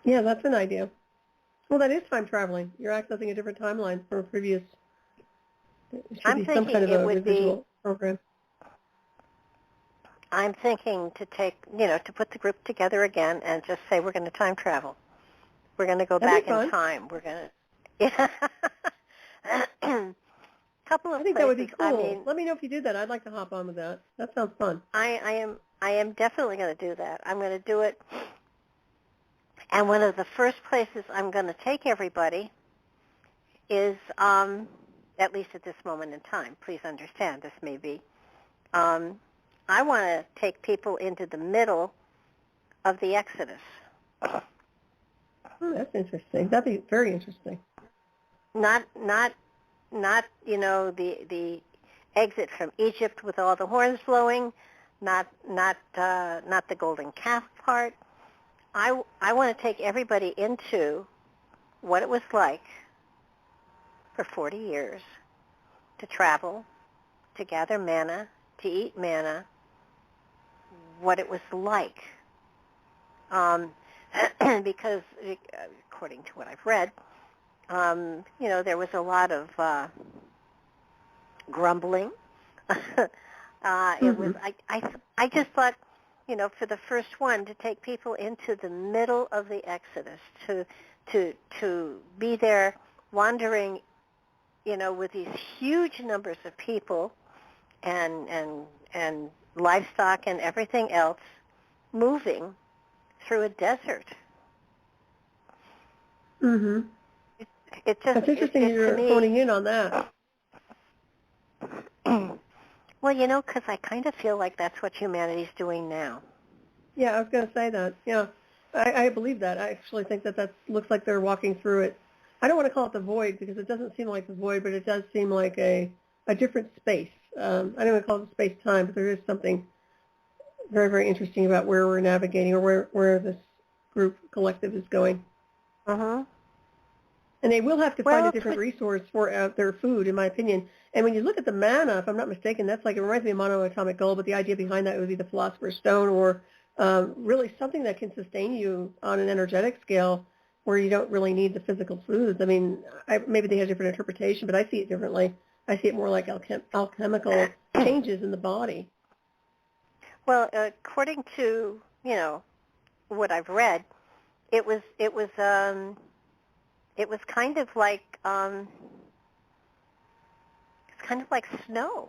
Yeah, that's an idea. Well, that is time traveling. You're accessing a different timeline from a previous. It should be some kind of a residual program. I'm thinking to to put the group together again and just say we're going to time travel. We're going to go back in time. We're going to, couple of I think places. that would be cool. I mean, let me know if you do that. I'd like to hop on with that. That sounds fun. I am definitely going to do that. I'm going to do it. And one of the first places I'm going to take everybody is, at least at this moment in time, please understand this may be, I want to take people into the middle of the Exodus. Oh, that's interesting. That'd be very interesting. Not the exit from Egypt with all the horns blowing, not the golden calf part. I want to take everybody into what it was like for 40 years to travel, to gather manna, to eat manna, what it was like. Because according to what I've read, there was a lot of grumbling. It was. I just thought, for the first one to take people into the middle of the Exodus, to be there wandering, with these huge numbers of people and livestock and everything else moving through a desert. Mm-hmm. It just, that's interesting you're honing in on that. Well, because I kind of feel like that's what humanity's doing now. Yeah, I was going to say that. Yeah, I believe that. I actually think that looks like they're walking through it. I don't want to call it the void because it doesn't seem like the void, but it does seem like a different space. I don't want to call it space-time, but there is something very, very interesting about where we're navigating or where this group collective is going. Uh-huh. And they will have to find a different resource for their food, in my opinion. And when you look at the mana, if I'm not mistaken, that's like, it reminds me of monoatomic gold, but the idea behind that would be the philosopher's stone, or really something that can sustain you on an energetic scale where you don't really need the physical foods. I mean, maybe they have a different interpretation, but I see it differently. I see it more like alchemical changes in the body. Well, according to, what I've read, it was kind of like snow,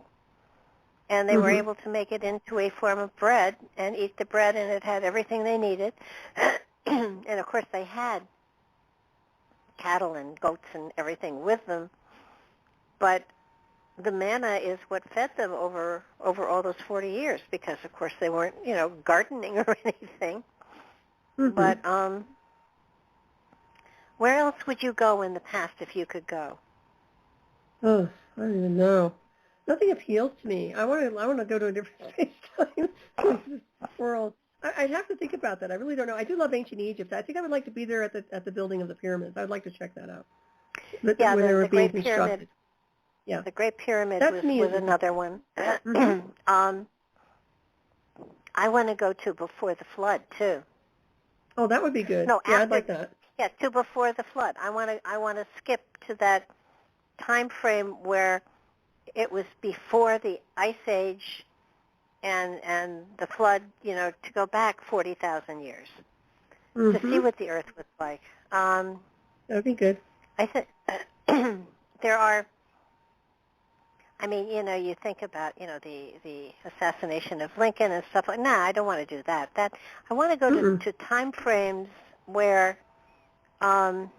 and they were able to make it into a form of bread and eat the bread, and it had everything they needed. And of course, they had cattle and goats and everything with them, but the manna is what fed them over all those 40 years, because of course they weren't, gardening or anything. But where else would you go in the past if you could go? Oh, I don't even know. Nothing appeals to me. I want to go to a different space-time world. I'd have to think about that. I really don't know. I do love ancient Egypt. I think I would like to be there at the building of the pyramids. I'd like to check that out. Yeah, the Great Pyramid. Yeah, the Great Pyramid was another one. I want to go to before the flood too. Oh, that would be good. No, yeah, I'd like that. Yeah, to before the flood. I want to skip to that time frame where it was before the Ice Age and the flood, to go back 40,000 years to see what the Earth was like. That would be good. I think there are, you think about, the assassination of Lincoln and stuff like. Nah, I don't want to do that. I want to go to time frames where, Pompeii.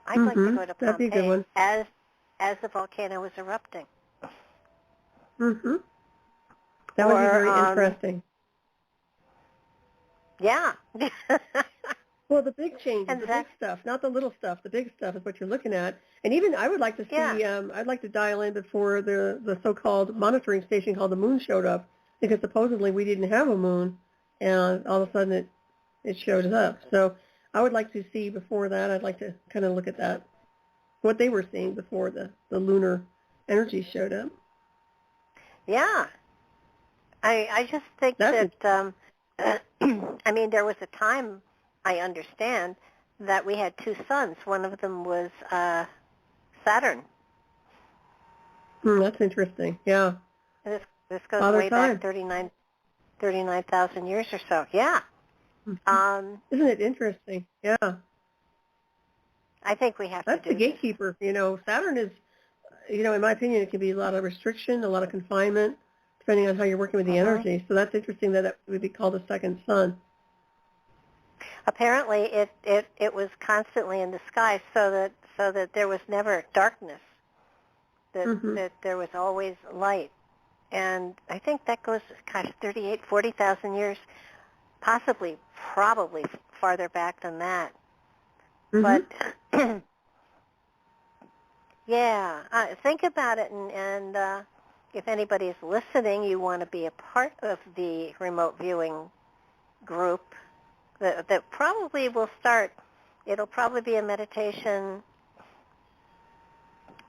I'd like to go to That'd be a good Pompeii one. as the volcano was erupting. That would be very interesting. Yeah. Well, the big changes, the big stuff, not the little stuff. The big stuff is what you're looking at. And even I would like to see, I'd like to dial in before the so-called monitoring station called the moon showed up, because supposedly we didn't have a moon, and all of a sudden it showed up. So I would like to see before that. I'd like to kind of look at that, what they were seeing before the lunar energy showed up. Yeah. I just think that, there was a time, I understand, that we had two suns. One of them was Saturn. That's interesting. Yeah. This goes way back 39,000 years or so. Yeah. Isn't it interesting? Yeah. I think we have to do That's the gatekeeper. Saturn is, in my opinion, it can be a lot of restriction, a lot of confinement, depending on how you're working with the energy. So that's interesting that it would be called a second sun. Apparently, it was constantly in the sky, so that there was never darkness. That there was always light, and I think that goes 40,000 years, probably farther back than that. But yeah, think about it, and if anybody's listening, you want to be a part of the remote viewing group. That probably will start. It'll probably be a meditation,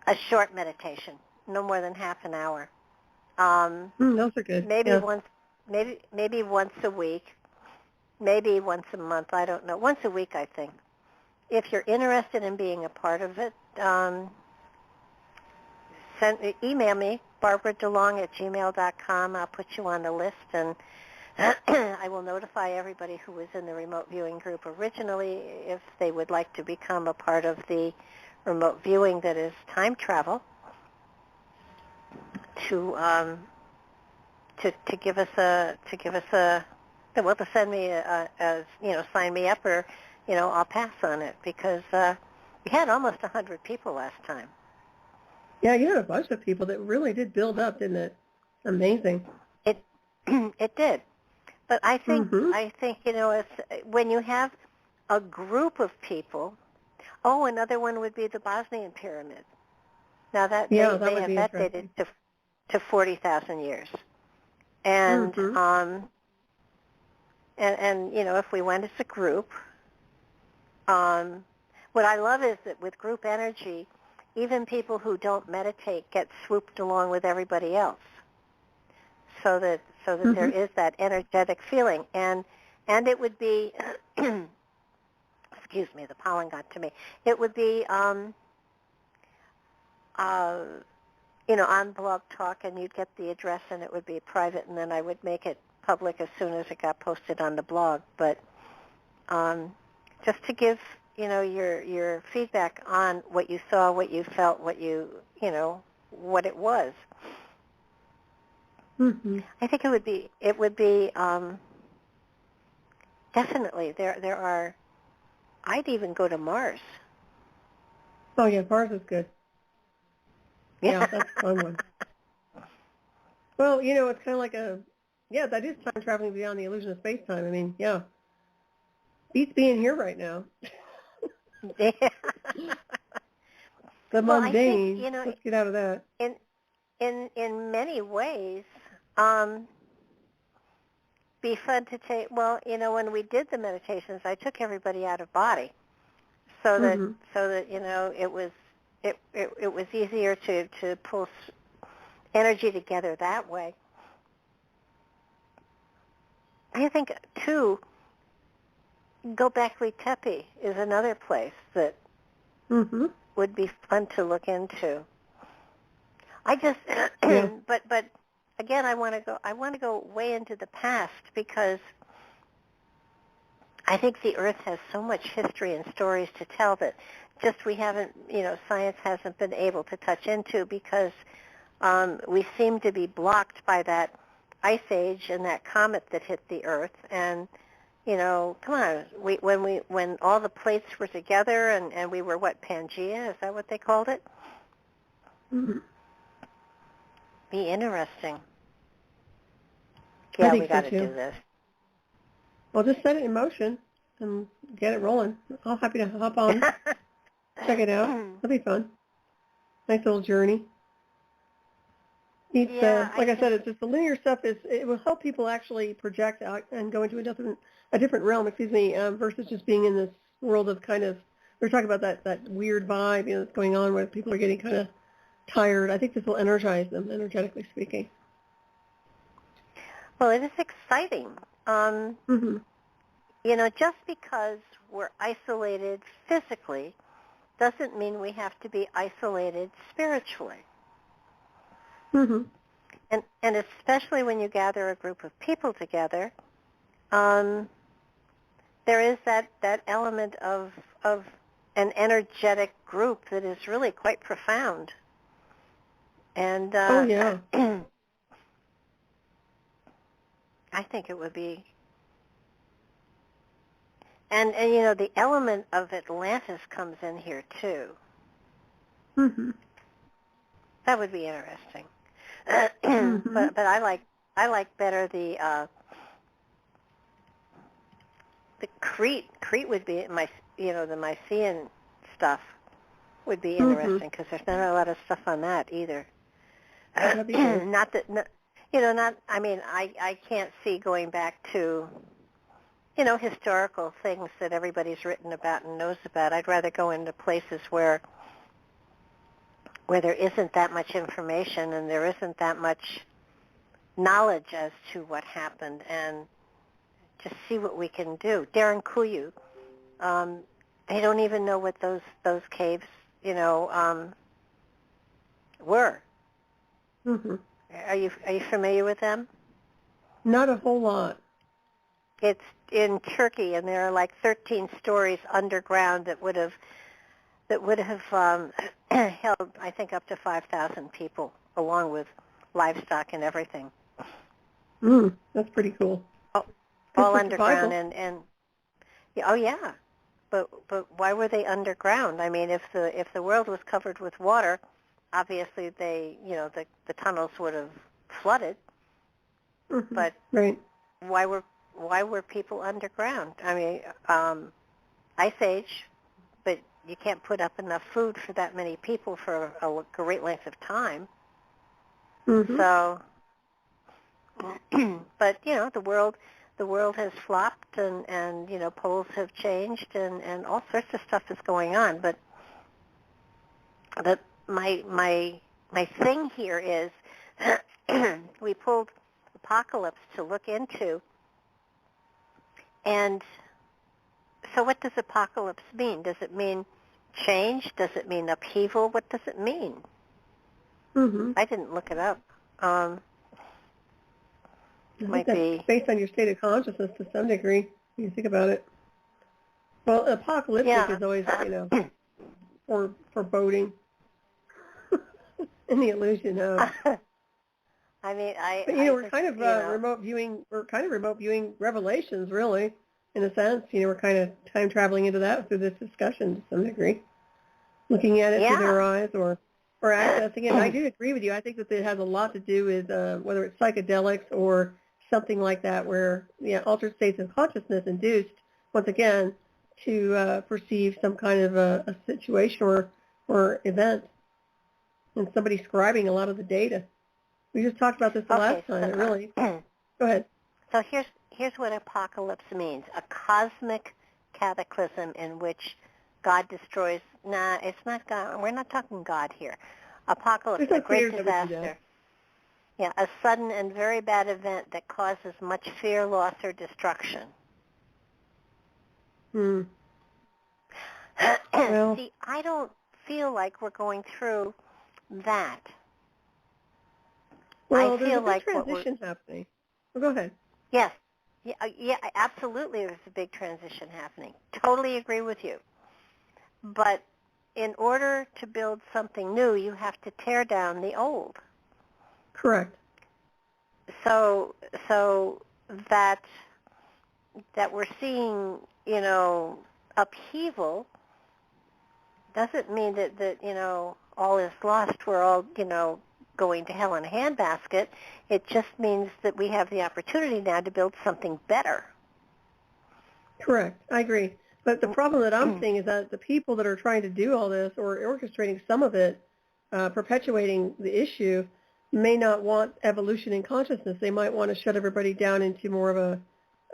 a short meditation, no more than half an hour. Those are good. Maybe Yeah. maybe once a week, maybe once a month. I don't know. Once a week, I think. If you're interested in being a part of it, email me, barbara.delong@gmail.com. I'll put you on the list, and I will notify everybody who was in the remote viewing group originally if they would like to become a part of the remote viewing that is time travel to give us a to send me sign me up, or I'll pass on it, because we had almost 100 people last time. Yeah, you had a bunch of people that really did build up, didn't it? Amazing. It did. But I think it's when you have a group of people. Oh, another one would be the Bosnian Pyramid. Now they have that dated to 40,000 years, and and if we went as a group, what I love is that with group energy, even people who don't meditate get swooped along with everybody else, so that there is that energetic feeling, and it would be excuse me, the pollen got to me. It would be on Blog Talk, and you'd get the address, and it would be private, and then I would make it public as soon as it got posted on the blog. But just to give your feedback on what you saw, what you felt, what what it was. I think it would be definitely there are. I'd even go to Mars. Oh yeah, Mars is good. Yeah, that's a fun one. Well, it's kind of like that is time traveling beyond the illusion of space-time. I mean, yeah. Beats being here right now. Yeah. The mundane. I think, let's get out of that. In many ways, be fun to take. Well, when we did the meditations, I took everybody out of body, so that it was easier to pull energy together that way. I think too, Göbekli Tepe is another place that would be fun to look into. I just, but again, I want to go way into the past, because I think the Earth has so much history and stories to tell that just we haven't, science hasn't been able to touch into, because we seem to be blocked by that ice age and that comet that hit the Earth. And come on, when all the plates were together and we were Pangea? Is that what they called it? Be interesting. Yeah, we got to do this. Well, just set it in motion and get it rolling. I'm happy to hop on, check it out. It'll be fun. Nice little journey. Like I said, it's just the linear stuff it will help people actually project out and go into a different realm, versus just being in this world of kind of, we're talking about that weird vibe, that's going on where people are getting kind of tired. I think this will energize them, energetically speaking. Well, it is exciting. Just because we're isolated physically doesn't mean we have to be isolated spiritually. And especially when you gather a group of people together, there is that element of an energetic group that is really quite profound. And I think it would be, and the element of Atlantis comes in here too. That would be interesting. But I like better the Crete. Crete would be the Mycenaean stuff would be interesting, because there's not a lot of stuff on that either. Not that, I mean, I can't see going back to, historical things that everybody's written about and knows about. I'd rather go into places where there isn't that much information and there isn't that much knowledge as to what happened and just see what we can do. Darren Kuyu, they don't even know what those caves, were. Mm-hmm. Are you familiar with them? Not a whole lot. It's in Turkey, and there are like 13 stories underground that would have held, I think, up to 5,000 people, along with livestock and everything. That's pretty cool. All underground, and oh yeah, but why were they underground? I mean, if the world was covered with water, obviously the tunnels would have flooded. Mm-hmm. But right. why were people underground? I mean, Ice Age, but you can't put up enough food for that many people for a great length of time. Mm-hmm. So, but the world has flopped, and poles have changed, and all sorts of stuff is going on. But my thing here is we pulled Apocalypse to look into, and so what does apocalypse mean? Does it mean change? Does it mean upheaval? What does it mean? Mm-hmm. I didn't look it up. I think that's based on your state of consciousness to some degree, when you think about it. Well, apocalyptic is always, foreboding and the illusion of. I mean, But, we're kind of remote viewing. We're kind of remote viewing Revelations, really, in a sense. We're kind of time traveling into that through this discussion to some degree, looking at it through their eyes or accessing it. And I do agree with you. I think that it has a lot to do with whether it's psychedelics or something like that, where altered states of consciousness induced once again to perceive some kind of a situation or event, and somebody scribing a lot of the data. We just talked about this the last time. It really. Go ahead. So here's what apocalypse means: a cosmic cataclysm in which God destroys. Nah, it's not God. We're not talking God here. Apocalypse, a great disaster. Yeah, a sudden and very bad event that causes much fear, loss, or destruction. Well, see, I don't feel like we're going through that. Well, there's a big transition happening. Well, go ahead. Yes. Yeah, absolutely there's a big transition happening. Totally agree with you. But in order to build something new, you have to tear down the old. Correct. So that we're seeing, upheaval doesn't mean that all is lost. We're all, going to hell in a handbasket. It just means that we have the opportunity now to build something better. Correct. I agree. But the problem that I'm seeing is that the people that are trying to do all this or orchestrating some of it, perpetuating the issue, may not want evolution in consciousness. They might want to shut everybody down into more of a,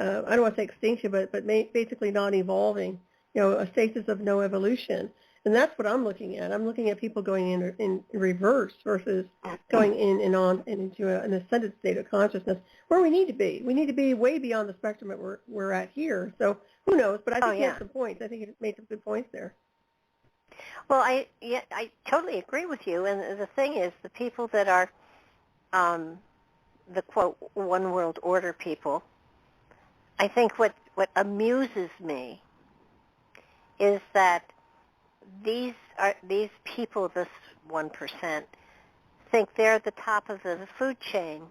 I don't want to say extinction, but basically non-evolving, a stasis of no evolution. And that's what I'm looking at. I'm looking at people going in reverse versus going in and on and into an ascended state of consciousness where we need to be. We need to be way beyond the spectrum that we're at here. So who knows? But I think he had some points. I think he made some good points there. Well, I totally agree with you. And the thing is, the people that are the, quote, one world order people, I think what amuses me is that these people, this 1%, think they're at the top of the food chain,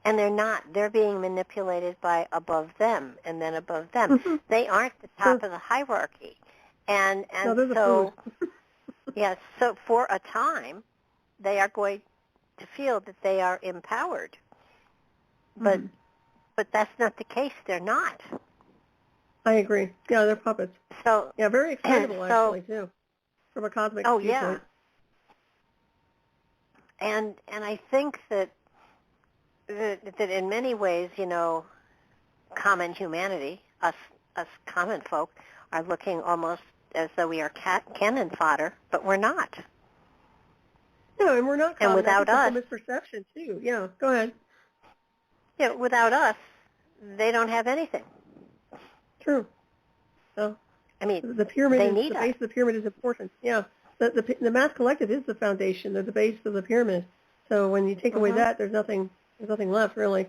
and they're not. They're being manipulated by above them and then above them. Mm-hmm. They aren't the top of the hierarchy. And so, yes, so for a time, they are going to feel that they are empowered. But that's not the case. They're not. I agree. Yeah, they're puppets. So very excitable actually too, from a cosmic viewpoint. Yeah. And I think that in many ways, common humanity, us common folk, are looking almost as though we are cannon fodder, but we're not. No, and we're not common. And without us, misperception too. Yeah, go ahead. without us, they don't have anything. True. So, I mean, the pyramid, they need the us. base of the pyramid is important. Yeah. The mass collective is the foundation. They're the base of the pyramid. So when you take away that, there's nothing left really.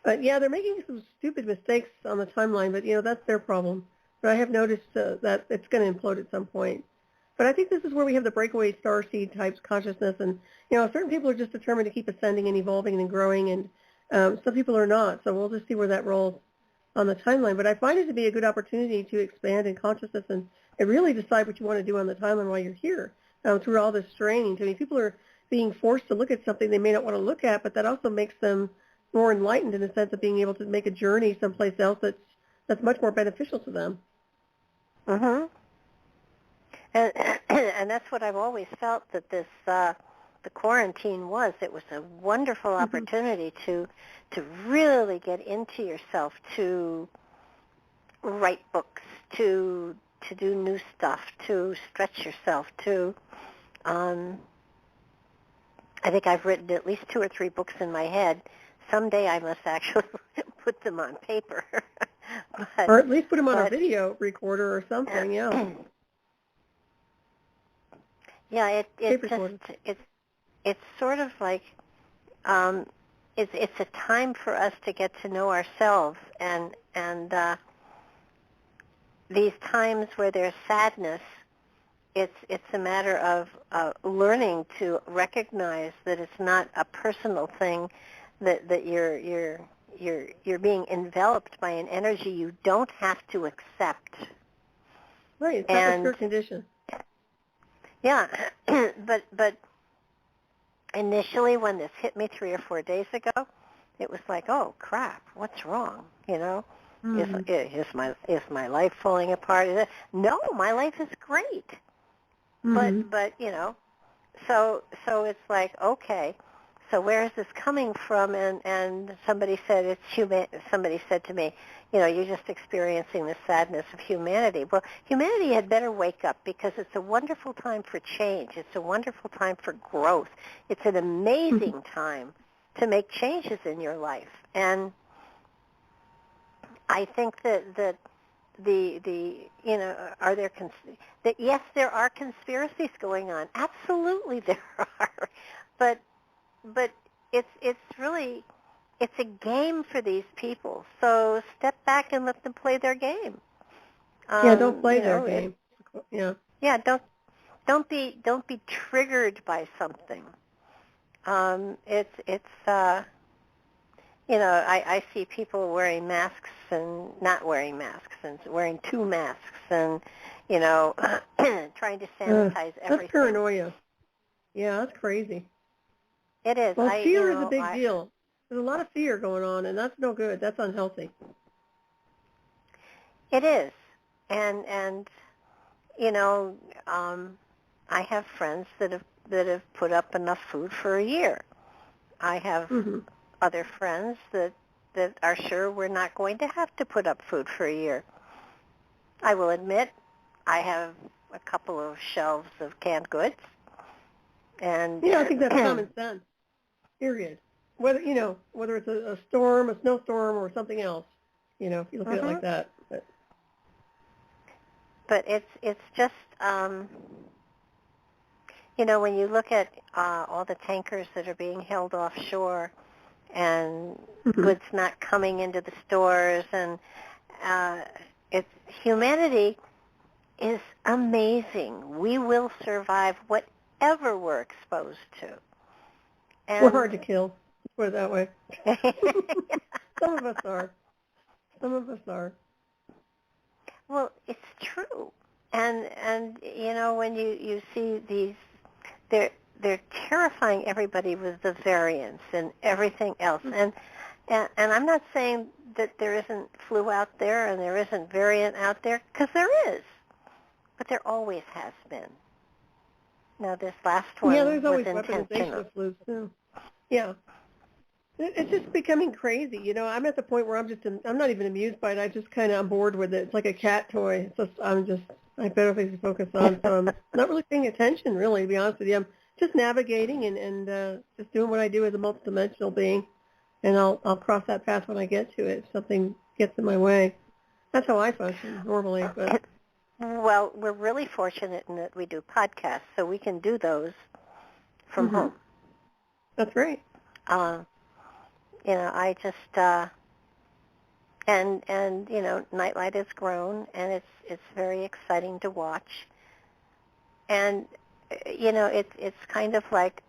But yeah, they're making some stupid mistakes on the timeline. But that's their problem. But I have noticed that it's going to implode at some point. But I think this is where we have the breakaway starseed types consciousness, and certain people are just determined to keep ascending and evolving and growing, and some people are not. So we'll just see where that rolls on the timeline. But I find it to be a good opportunity to expand in consciousness and really decide what you want to do on the timeline while you're here through all this training. I mean, people are being forced to look at something they may not want to look at, but that also makes them more enlightened in the sense of being able to make a journey someplace else that's much more beneficial to them. Mm-hmm. And that's what I've always felt that this the quarantine was. It was a wonderful opportunity to really get into yourself, to write books, to do new stuff, to stretch yourself, to I think I've written at least 2 or 3 books in my head. Someday I must actually put them on paper. Or at least put them on a video recorder or something, yeah. Yeah, it's sort of like it's a time for us to get to know ourselves, and these times where there's sadness, it's a matter of learning to recognize that it's not a personal thing, that you're being enveloped by an energy you don't have to accept. Right, it's not your condition. Yeah, but initially when this hit me 3 or 4 days ago, it was like, oh crap, what's wrong? Is my life falling apart? No, my life is great. But so it's like, okay, so where is this coming from? And somebody said somebody said to me, you're just experiencing the sadness of humanity. Well, humanity had better wake up, because it's a wonderful time for change. It's a wonderful time for growth. It's an amazing time to make changes in your life. And I think that are there that yes, there are conspiracies going on. Absolutely there are. But it's really, it's a game for these people. So step back and let them play their game. Don't play their game. Yeah, don't be triggered by something. I see people wearing masks and not wearing masks, and wearing 2 masks, and trying to sanitize everything. That's paranoia. Yeah, that's crazy. It is. Well, fear is a big deal. There's a lot of fear going on, and that's no good. That's unhealthy. It is, and I have friends that have put up enough food for a year. I have other friends that are sure we're not going to have to put up food for a year. I will admit, I have a couple of shelves of canned goods, and I think that's common sense. Period. Whether it's a storm, a snowstorm, or something else, if you look at it like that. But it's just when you look at all the tankers that are being held offshore, and goods not coming into the stores, and humanity is amazing. We will survive whatever we're exposed to. And we're hard to kill. Let's put it that way. Some of us are. Some of us are. Well, it's true. And when you see these, they're terrifying everybody with the variants and everything else. And I'm not saying that there isn't flu out there and there isn't variant out there, because there is. But there always has been. Now, this last one there's always was weaponization of flus too. Yeah. It's just becoming crazy. I'm at the point where I'm not even amused by it. I just kind of am bored with it. It's like a cat toy. It's just, I better things to focus on. So I'm not really paying attention, really, to be honest with you. I'm just navigating and just doing what I do as a multidimensional being. and I'll cross that path when I get to it if something gets in my way. That's how I function normally. But well, we're really fortunate in that we do podcasts, so we can do those from home. That's right. I just and Nightlight has grown, and it's very exciting to watch. And it's kind of like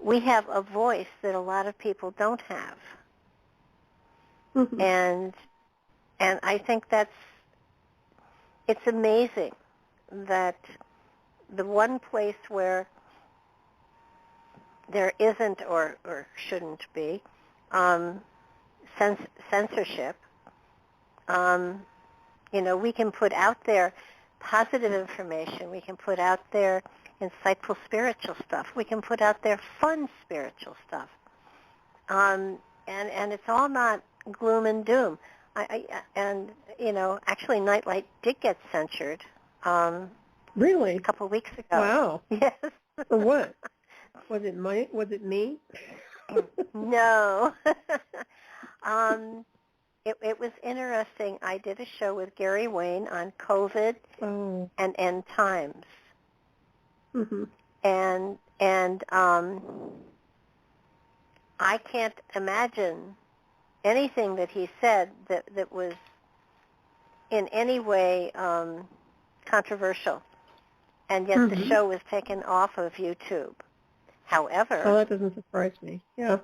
we have a voice that a lot of people don't have, and I think it's amazing that the one place where there isn't or shouldn't be censorship, we can put out there positive information. We can put out there insightful spiritual stuff. We can put out there fun spiritual stuff. And it's all not gloom and doom. Actually Nightlight did get censored. Really? A couple of weeks ago. Wow. Yes. For what? Was it me? No. It was interesting. I did a show with Gary Wayne on COVID and end times. And I can't imagine anything that he said that was in any way controversial, and yet the show was taken off of YouTube. However, that doesn't surprise me. Yeah.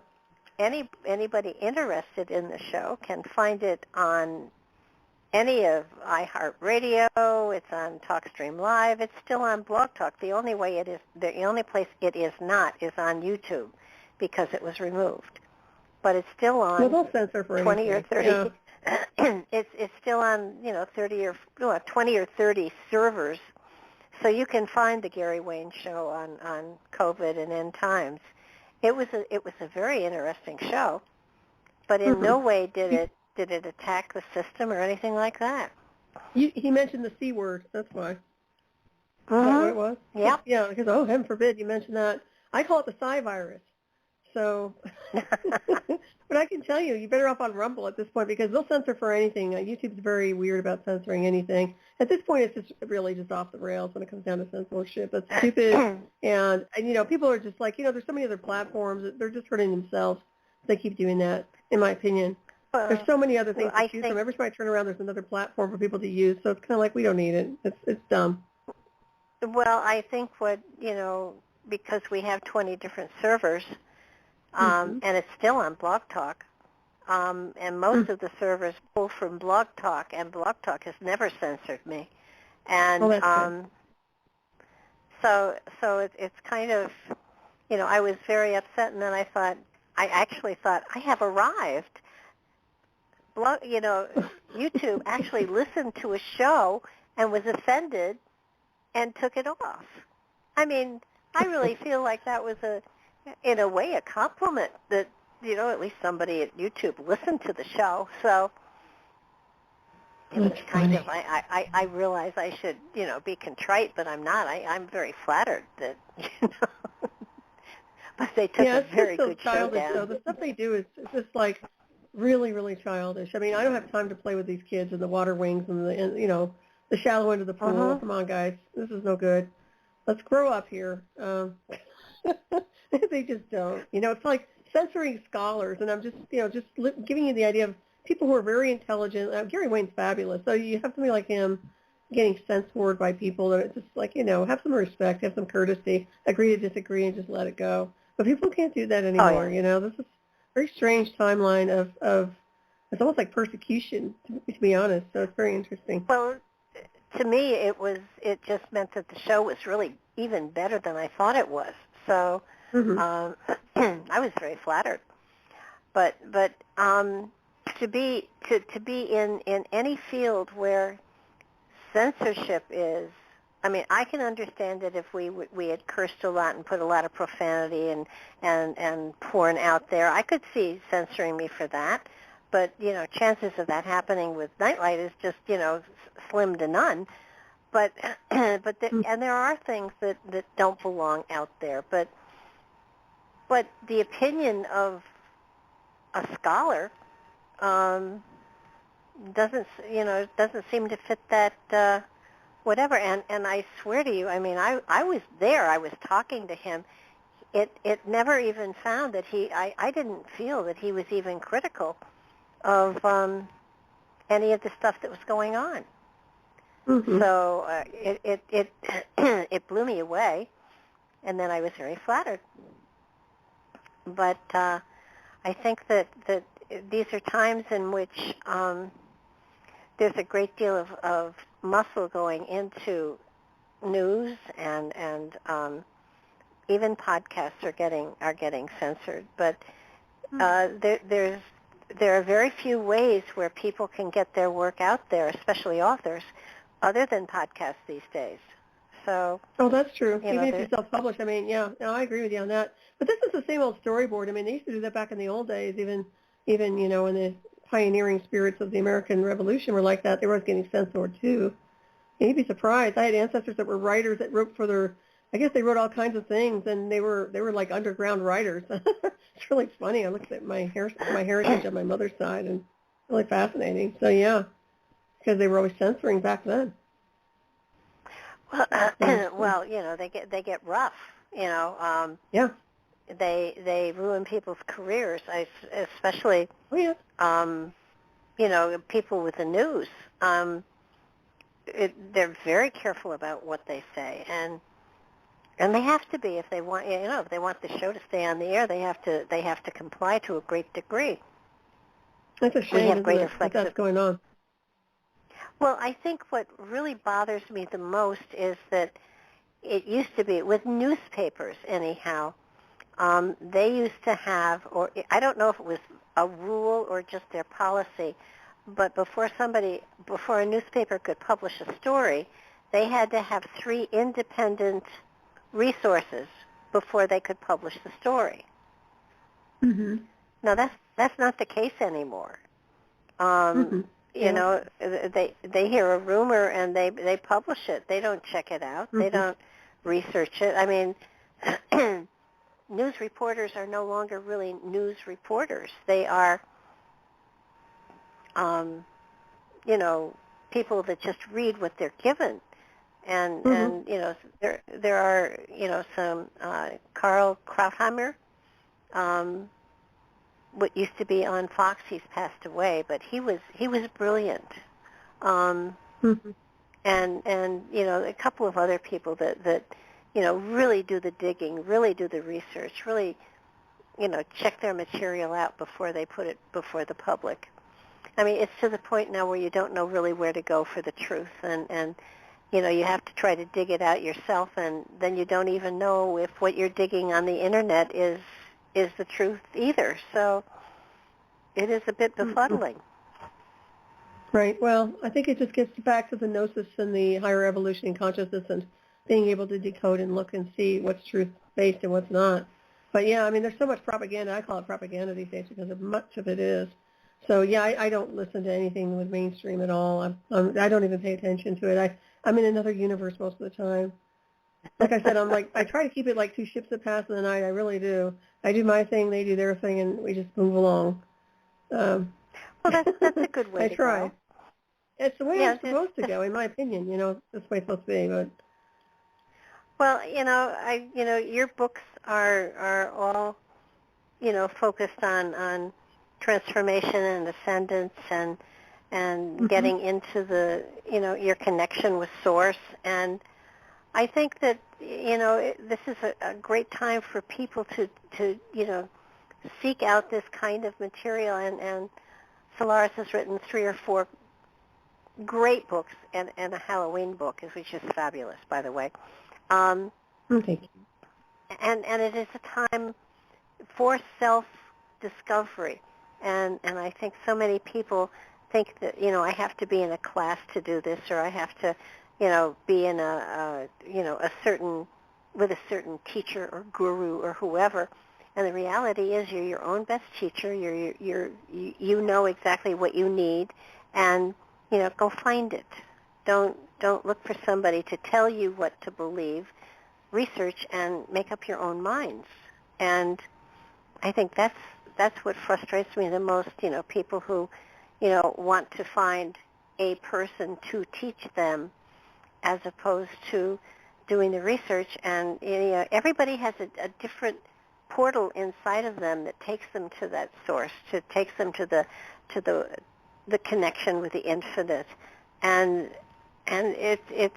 Anybody interested in the show can find it on any of iHeartRadio. It's on TalkStream Live. It's still on Blog Talk. The only place it is not is on YouTube because it was removed. But it's still on. Well, they'll censor for 20 or 30. Yeah. It's still on 20 or 30 servers. So you can find the Gary Wayne show on COVID and end times. It was a very interesting show, but in no way did it attack the system or anything like that. He mentioned the C word. That's why. Is that what it was? Yeah. Yeah, because heaven forbid you mention that. I call it the Psy virus. So, but I can tell you better off on Rumble at this point because they'll censor for anything. YouTube's very weird about censoring anything. At this point, it's just really just off the rails when it comes down to censorship. It's stupid, and people are just like, there's so many other platforms that they're just hurting themselves if they keep doing that. In my opinion, there's so many other things to choose from. Every time I turn around, there's another platform for people to use. So it's kind of like we don't need it. It's dumb. Well, I think because we have 20 different servers. And it's still on Blog Talk. And most of the servers pull from Blog Talk, and Blog Talk has never censored me. And so it's kind of, I was very upset, and then I actually thought, I have arrived. YouTube actually listened to a show and was offended and took it off. I mean, I really feel like that was in a way, a compliment that, at least somebody at YouTube listened to the show. So it was kind of, I realize I should, be contrite, but I'm not. I'm very flattered that, but they took a very good show down. So the stuff they do is just like really, really childish. I mean, I don't have time to play with these kids and the water wings and the shallow end of the pool. Come on, guys. This is no good. Let's grow up here. They just don't. It's like censoring scholars, and I'm just, giving you the idea of people who are very intelligent. Gary Wayne's fabulous, so you have somebody like him getting censored by people that it's just like, have some respect, have some courtesy, agree to disagree, and just let it go. But people can't do that anymore. This is a very strange timeline of it's almost like persecution, to be honest. So it's very interesting. Well, to me, it just meant that the show was really even better than I thought it was. So I was very flattered. But to be in any field where censorship is, I mean, I can understand it if we had cursed a lot and put a lot of profanity and porn out there. I could see censoring me for that. But, chances of that happening with Nightlight is just, slim to none. But and there are things that don't belong out there. But the opinion of a scholar doesn't seem to fit that whatever. And I swear to you, I mean, I was there. I was talking to him. It never even found that I didn't feel that he was even critical of any of the stuff that was going on. Mm-hmm. So it blew me away, and then I was very flattered. But I think that these are times in which there's a great deal of muscle going into news, and even podcasts are getting censored. But there are very few ways where people can get their work out there, especially authors, other than podcasts these days. So, That's true. Even if you self-publish, I mean, yeah, no, I agree with you on that. But this is the same old storyboard. I mean, they used to do that back in the old days, even when the pioneering spirits of the American Revolution were like that. They were always getting censored too. And you'd be surprised. I had ancestors that were writers that wrote for their. I guess they wrote all kinds of things, and they were like underground writers. It's really funny. I looked at my heritage on my mother's side, and really fascinating. So yeah, because they were always censoring back then. Well, they get rough. Yeah. They ruin people's careers, especially. Oh yeah. People with the news. They're very careful about what they say, and they have to be if they want. If they want the show to stay on the air, they have to comply to a great degree. That's a shame, that that's going on. Well, I think what really bothers me the most is that it used to be, with newspapers anyhow, they used to have, or I don't know if it was a rule or just their policy, but before a newspaper could publish a story, they had to have 3 independent resources before they could publish the story. Mm-hmm. Now that's not the case anymore. They hear a rumor and they publish it. They don't check it out. Mm-hmm. They don't research it. I mean, news reporters are no longer really news reporters. They are, people that just read what they're given. And there are some Karl Krautheimer, what used to be on Fox. He's passed away, but he was brilliant. Mm-hmm. And a couple of other people that really do the digging, really do the research, really check their material out before they put it before the public. I mean, it's to the point now where you don't know really where to go for the truth, and you have to try to dig it out yourself, and then you don't even know if what you're digging on the internet is the truth either. So it is a bit befuddling. Right. Well, I think it just gets back to the gnosis and the higher evolution in consciousness and being able to decode and look and see what's truth-based and what's not. But, yeah, I mean, there's so much propaganda. I call it propaganda these days because much of it is. So, yeah, I don't listen to anything with mainstream at all. I don't even pay attention to it. I'm in another universe most of the time. Like I said, I try to keep it like 2 ships that pass in the night. I really do. I do my thing, they do their thing, and we just move along. Well, that's a good way to try. go. It's the way it's supposed to go, in my opinion. That's the way it's supposed to be. But well, your books are all, focused on transformation and ascendance and mm-hmm. getting into the, your connection with Source. And I think that, this is a great time for people to seek out this kind of material. And Solaris has written 3 or 4 great books and a Halloween book, which is fabulous, by the way. Thank you. And it is a time for self-discovery. And I think so many people think that, I have to be in a class to do this, or I have to, be in with a certain teacher or guru or whoever. And the reality is you're your own best teacher. You know exactly what you need, and, go find it. Don't look for somebody to tell you what to believe. Research and make up your own minds. And I think that's that's what frustrates me the most. People who, want to find a person to teach them, as opposed to doing the research. And everybody has a different portal inside of them that takes them to that source, takes them to the connection with the infinite, and it's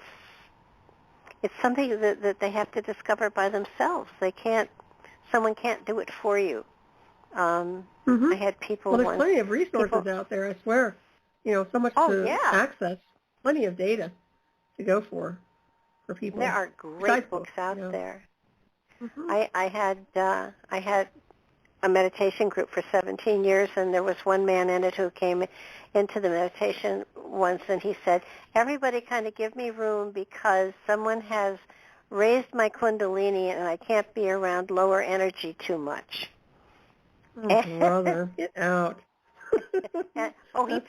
something that they have to discover by themselves. Someone can't do it for you. I had people. Well, there's plenty of resources out there. I swear, so much to access. Plenty of data to go for people. There are great books out there. Mm-hmm. I had a meditation group for 17 years, and there was one man in it who came into the meditation once, and he said, everybody kind of give me room because someone has raised my kundalini and I can't be around lower energy too much. Oh, brother, get out. He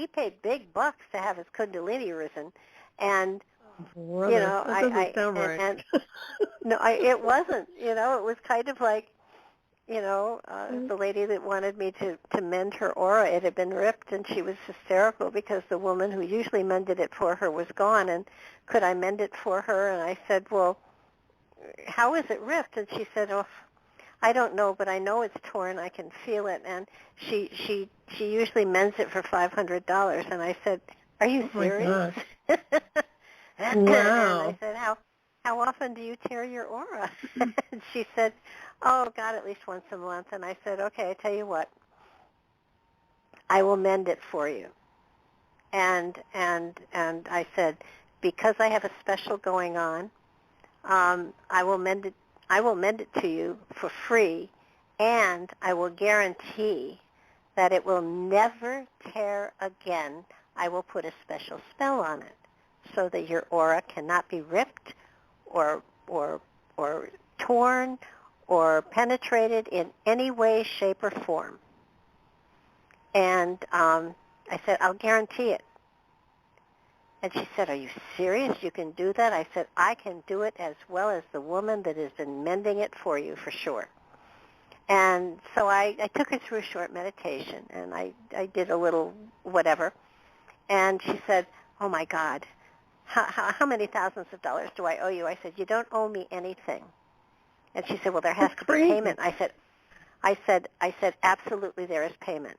paid big bucks to have his kundalini risen, and brother, that doesn't sound right. No, it wasn't. It was kind of like, the lady that wanted me to mend her aura. It had been ripped, and she was hysterical because the woman who usually mended it for her was gone, and could I mend it for her? And I said, well, how is it ripped? And she said, oh, I don't know, but I know it's torn. I can feel it. And she usually mends it for $500. And I said, are you serious? Wow. And I said, how often do you tear your aura? And she said, oh, God, at least once a month. And I said, okay, I tell you what, I will mend it for you. And I said, because I have a special going on, I will mend it to you for free, and I will guarantee that it will never tear again. I will put a special spell on it so that your aura cannot be ripped or torn or penetrated in any way, shape, or form. And I said, I'll guarantee it. And she said, are you serious? You can do that? I said, I can do it as well as the woman that has been mending it for you, for sure. And so I took her through a short meditation, and I did a little whatever. And she said, oh, my God, how many thousands of dollars do I owe you? I said, you don't owe me anything. And she said, well, there has to be payment. I said, absolutely, there is payment.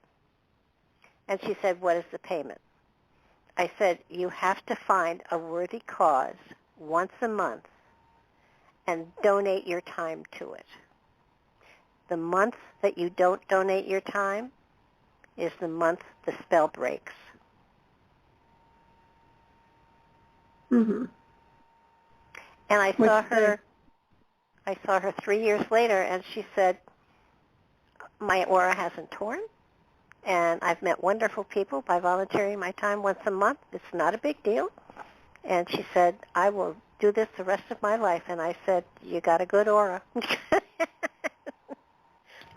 And she said, what is the payment? I said, you have to find a worthy cause once a month and donate your time to it. The month that you don't donate your time is the month the spell breaks. Mm-hmm. And I saw her 3 years later, and she said, my aura hasn't torn, and I've met wonderful people by volunteering my time once a month. It's not a big deal. And she said, I will do this the rest of my life. And I said, you got a good aura.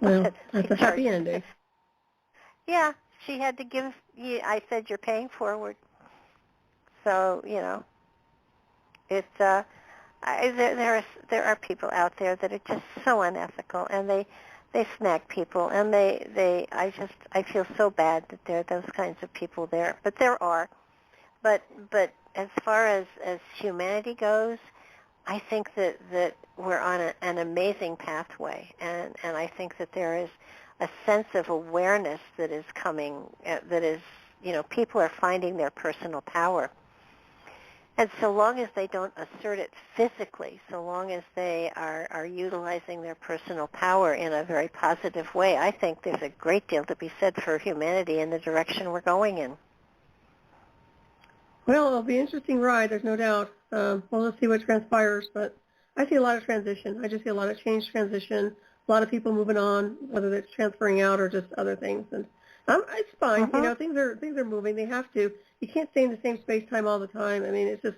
Well, that's a happy ending. Yeah, she had to give, I said, you're paying forward. So, it's, there are people out there that are just so unethical, and they snag people, and I feel so bad that there are those kinds of people there. But there are. But as far as humanity goes, I think that we're on an amazing pathway, and I think that there is a sense of awareness that is coming, that is, people are finding their personal power. And so long as they don't assert it physically, so long as they are utilizing their personal power in a very positive way, I think there's a great deal to be said for humanity in the direction we're going in. Well, it'll be an interesting ride, there's no doubt. Well, let's see what transpires, but I see a lot of transition. I just see a lot of change, transition, a lot of people moving on, whether it's transferring out or just other things. And it's fine. Uh-huh. Things are moving. They have to. You can't stay in the same space-time all the time. I mean, it's just,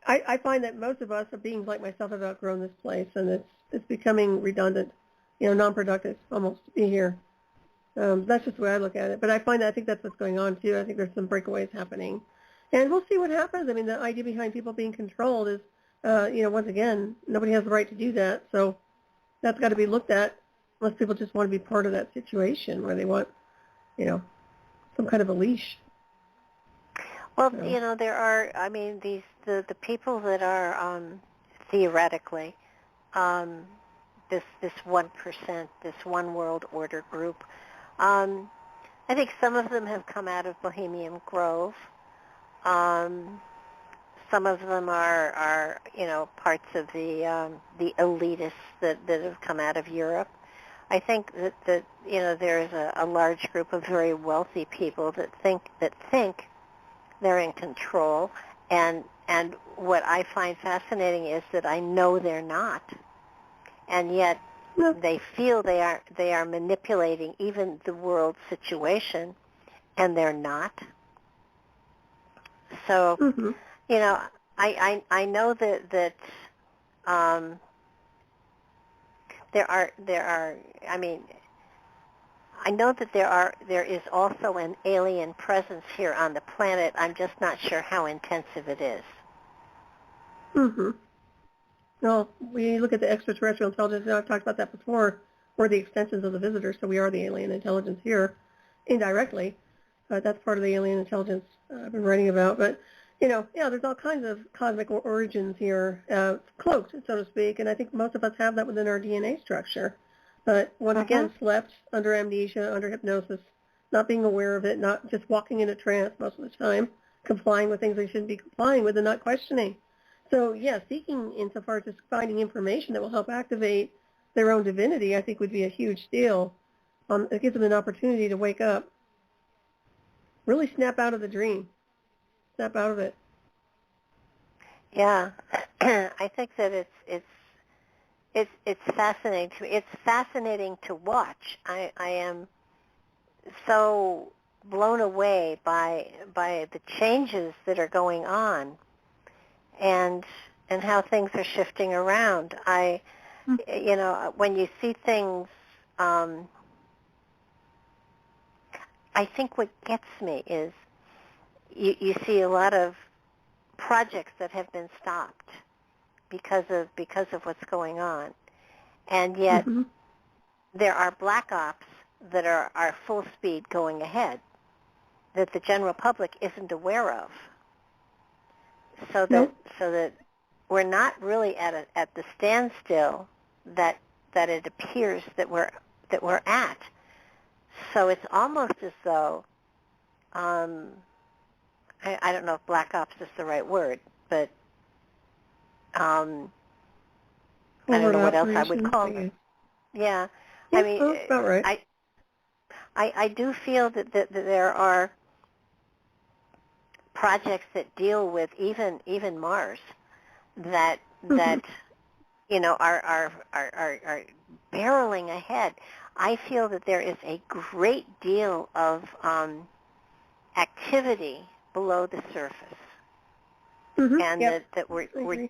I find that most of us, beings like myself, have outgrown this place, and it's becoming redundant, non-productive almost to be here. That's just the way I look at it. But I think that's what's going on, too. I think there's some breakaways happening. And we'll see what happens. I mean, the idea behind people being controlled is, once again, nobody has the right to do that. So that's got to be looked at unless people just want to be part of that situation where they want, some kind of a leash. Well, there are, the people that are theoretically this 1%, this one world order group, I think some of them have come out of Bohemian Grove. Some of them are parts of the elitists that have come out of Europe. I think that there is a large group of very wealthy people that think they're in control, and what I find fascinating is that I know they're not, and yet they feel they are manipulating even the world situation, and they're not. So, I know that there is also an alien presence here on the planet. I'm just not sure how intensive it is. Well, we look at the extraterrestrial intelligence, I've talked about that before, we're the extensions of the visitors, so we are the alien intelligence here, indirectly. That's part of the alien intelligence I've been writing about. But, there's all kinds of cosmic origins here, cloaked, so to speak, and I think most of us have that within our DNA structure. But once again, slept under amnesia, under hypnosis, not being aware of it, not just walking in a trance most of the time, complying with things they shouldn't be complying with and not questioning. So, seeking insofar as just finding information that will help activate their own divinity, I think would be a huge deal. It gives them an opportunity to wake up, really snap out of the dream, snap out of it. Yeah, I think that it's fascinating to me. It's fascinating to watch. I am so blown away by the changes that are going on, and how things are shifting around. When you see things, I think what gets me is you see a lot of projects that have been stopped because of what's going on, and yet there are black ops that are full speed going ahead that the general public isn't aware of. So that we're not really at the standstill that it appears that we're at. So it's almost as though I don't know if black ops is the right word, but I don't know what else I would call it. Yeah, that's about right. I do feel that there are projects that deal with even Mars that are barreling ahead. I feel that there is a great deal of activity below the surface, and that we're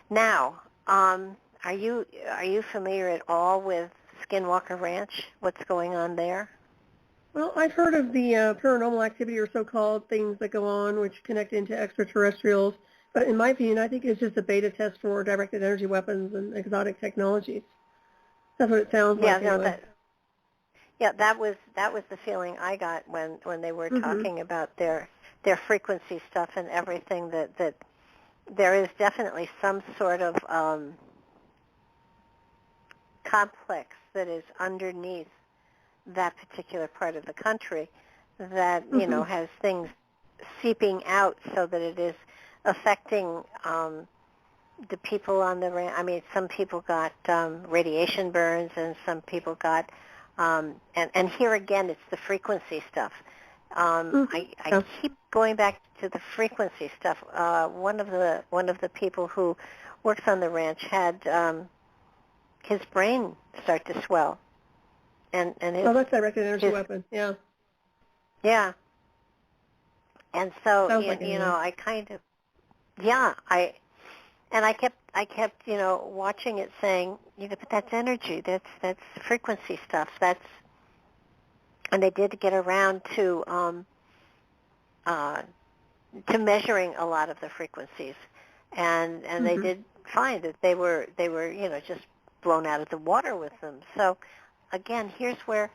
now. Are you familiar at all with Skinwalker Ranch? What's going on there? Well, I've heard of the paranormal activity, or so-called things that go on which connect into extraterrestrials. But in my opinion, I think it's just a beta test for directed energy weapons and exotic technologies. That's what it sounds like. That was the feeling I got when they were talking about their frequency stuff and everything. That there is definitely some sort of complex that is underneath that particular part of the country that has things seeping out, so that it is affecting the people on the ranch. I mean, some people got radiation burns, and some people got and here again it's the frequency stuff. I keep going back to the frequency stuff. One of the people who works on the ranch had his brain start to swell. And that's directed energy weapon. Yeah. And so I kept watching it, saying, but that's energy. That's frequency stuff. And they did get around to measuring a lot of the frequencies, and they did find that they were just blown out of the water with them. So, again, here's where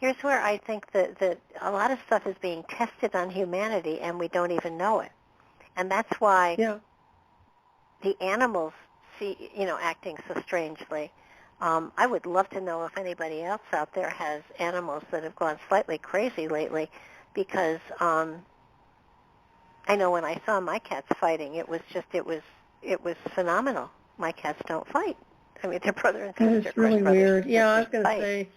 I think that a lot of stuff is being tested on humanity, and we don't even know it. And that's why the animals acting so strangely. I would love to know if anybody else out there has animals that have gone slightly crazy lately, because I know when I saw my cats fighting, it was phenomenal. My cats don't fight. I mean, they're brother and sister. That is really weird. Yeah, I was going to fight. say,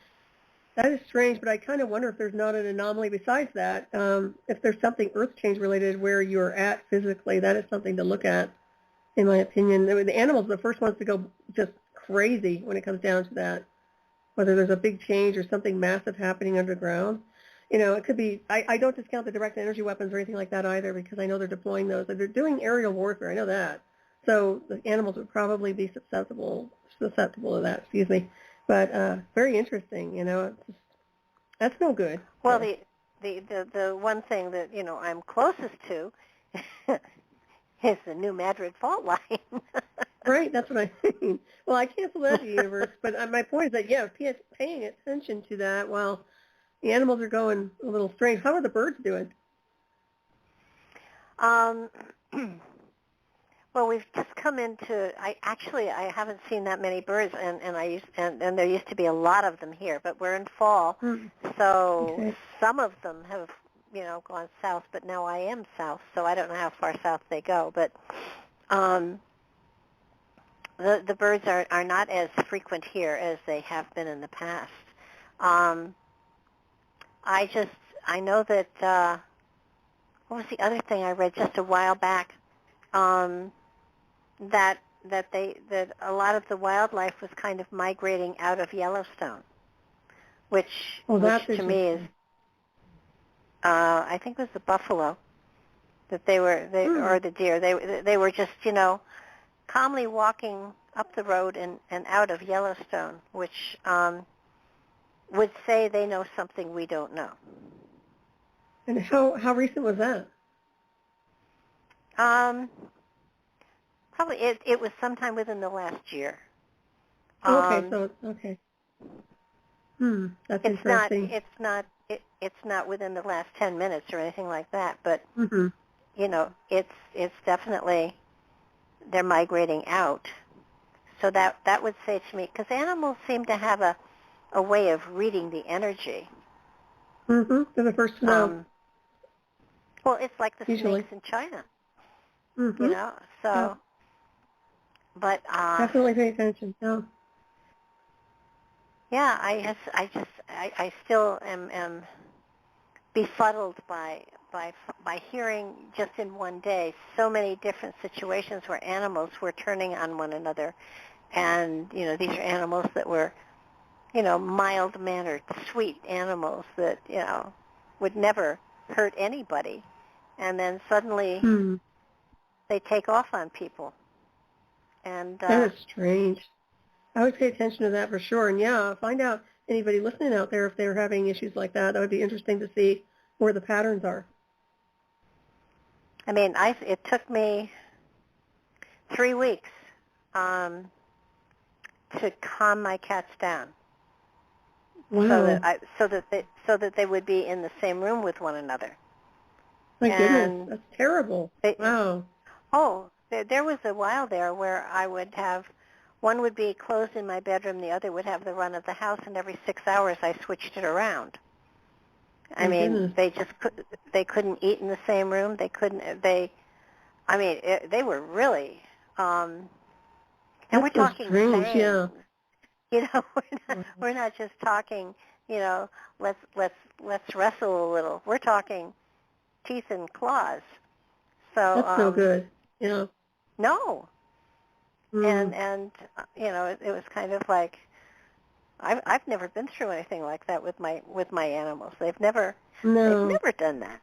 that is strange, but I kind of wonder if there's not an anomaly besides that. If there's something earth change related where you're at physically, that is something to look at, in my opinion. The animals are the first ones to go just crazy when it comes down to that, whether there's a big change or something massive happening underground. It could be, I don't discount the direct energy weapons or anything like that either, because I know they're deploying those. They're doing aerial warfare, I know that. So the animals would probably be susceptible to that, excuse me. But very interesting, that's no good. Well, the one thing that, I'm closest to is the New Madrid fault line. Right, that's what I mean. Well, I canceled that universe, but my point is that, paying attention to that while the animals are going a little strange. How are the birds doing? Well, we've just come into. I haven't seen that many birds, and there used to be a lot of them here, but we're in fall, so some of them have gone south. But now I am south, so I don't know how far south they go. But the birds are not as frequent here as they have been in the past. I know that, what was the other thing I read just a while back, that a lot of the wildlife was kind of migrating out of Yellowstone, which to me is, I think it was the buffalo, that or the deer, they were just, calmly walking up the road and out of Yellowstone, which would say they know something we don't know. And how recent was that? Probably it was sometime within the last year. Okay. That's interesting. It's not within the last 10 minutes or anything like that, but it's definitely, they're migrating out. So that would say to me, because animals seem to have a way of reading the energy. They're the first to know. Well, it's like the Usually. snakes in China. So, yeah. But definitely pay attention. No. Yeah, I still am befuddled by hearing just in one day so many different situations where animals were turning on one another, and these are animals that were mild-mannered, sweet animals that would never hurt anybody, and then suddenly they take off on people. And that is strange. I would pay attention to that for sure. And find out, anybody listening out there, if they're having issues like that. That would be interesting to see where the patterns are. I mean, it took me 3 weeks to calm my cats down. Wow. So that they would be in the same room with one another. My goodness, that's terrible. Wow. Oh, there was a while there where I would have, one would be closed in my bedroom, the other would have the run of the house, and every 6 hours I switched it around. I mean, they couldn't eat in the same room. They were really, and we're talking strange, fangs. We're not just talking, let's wrestle a little. We're talking teeth and claws. So that's no good. Yeah. No. And it was kind of like, I've never been through anything like that with my animals. They've never done that.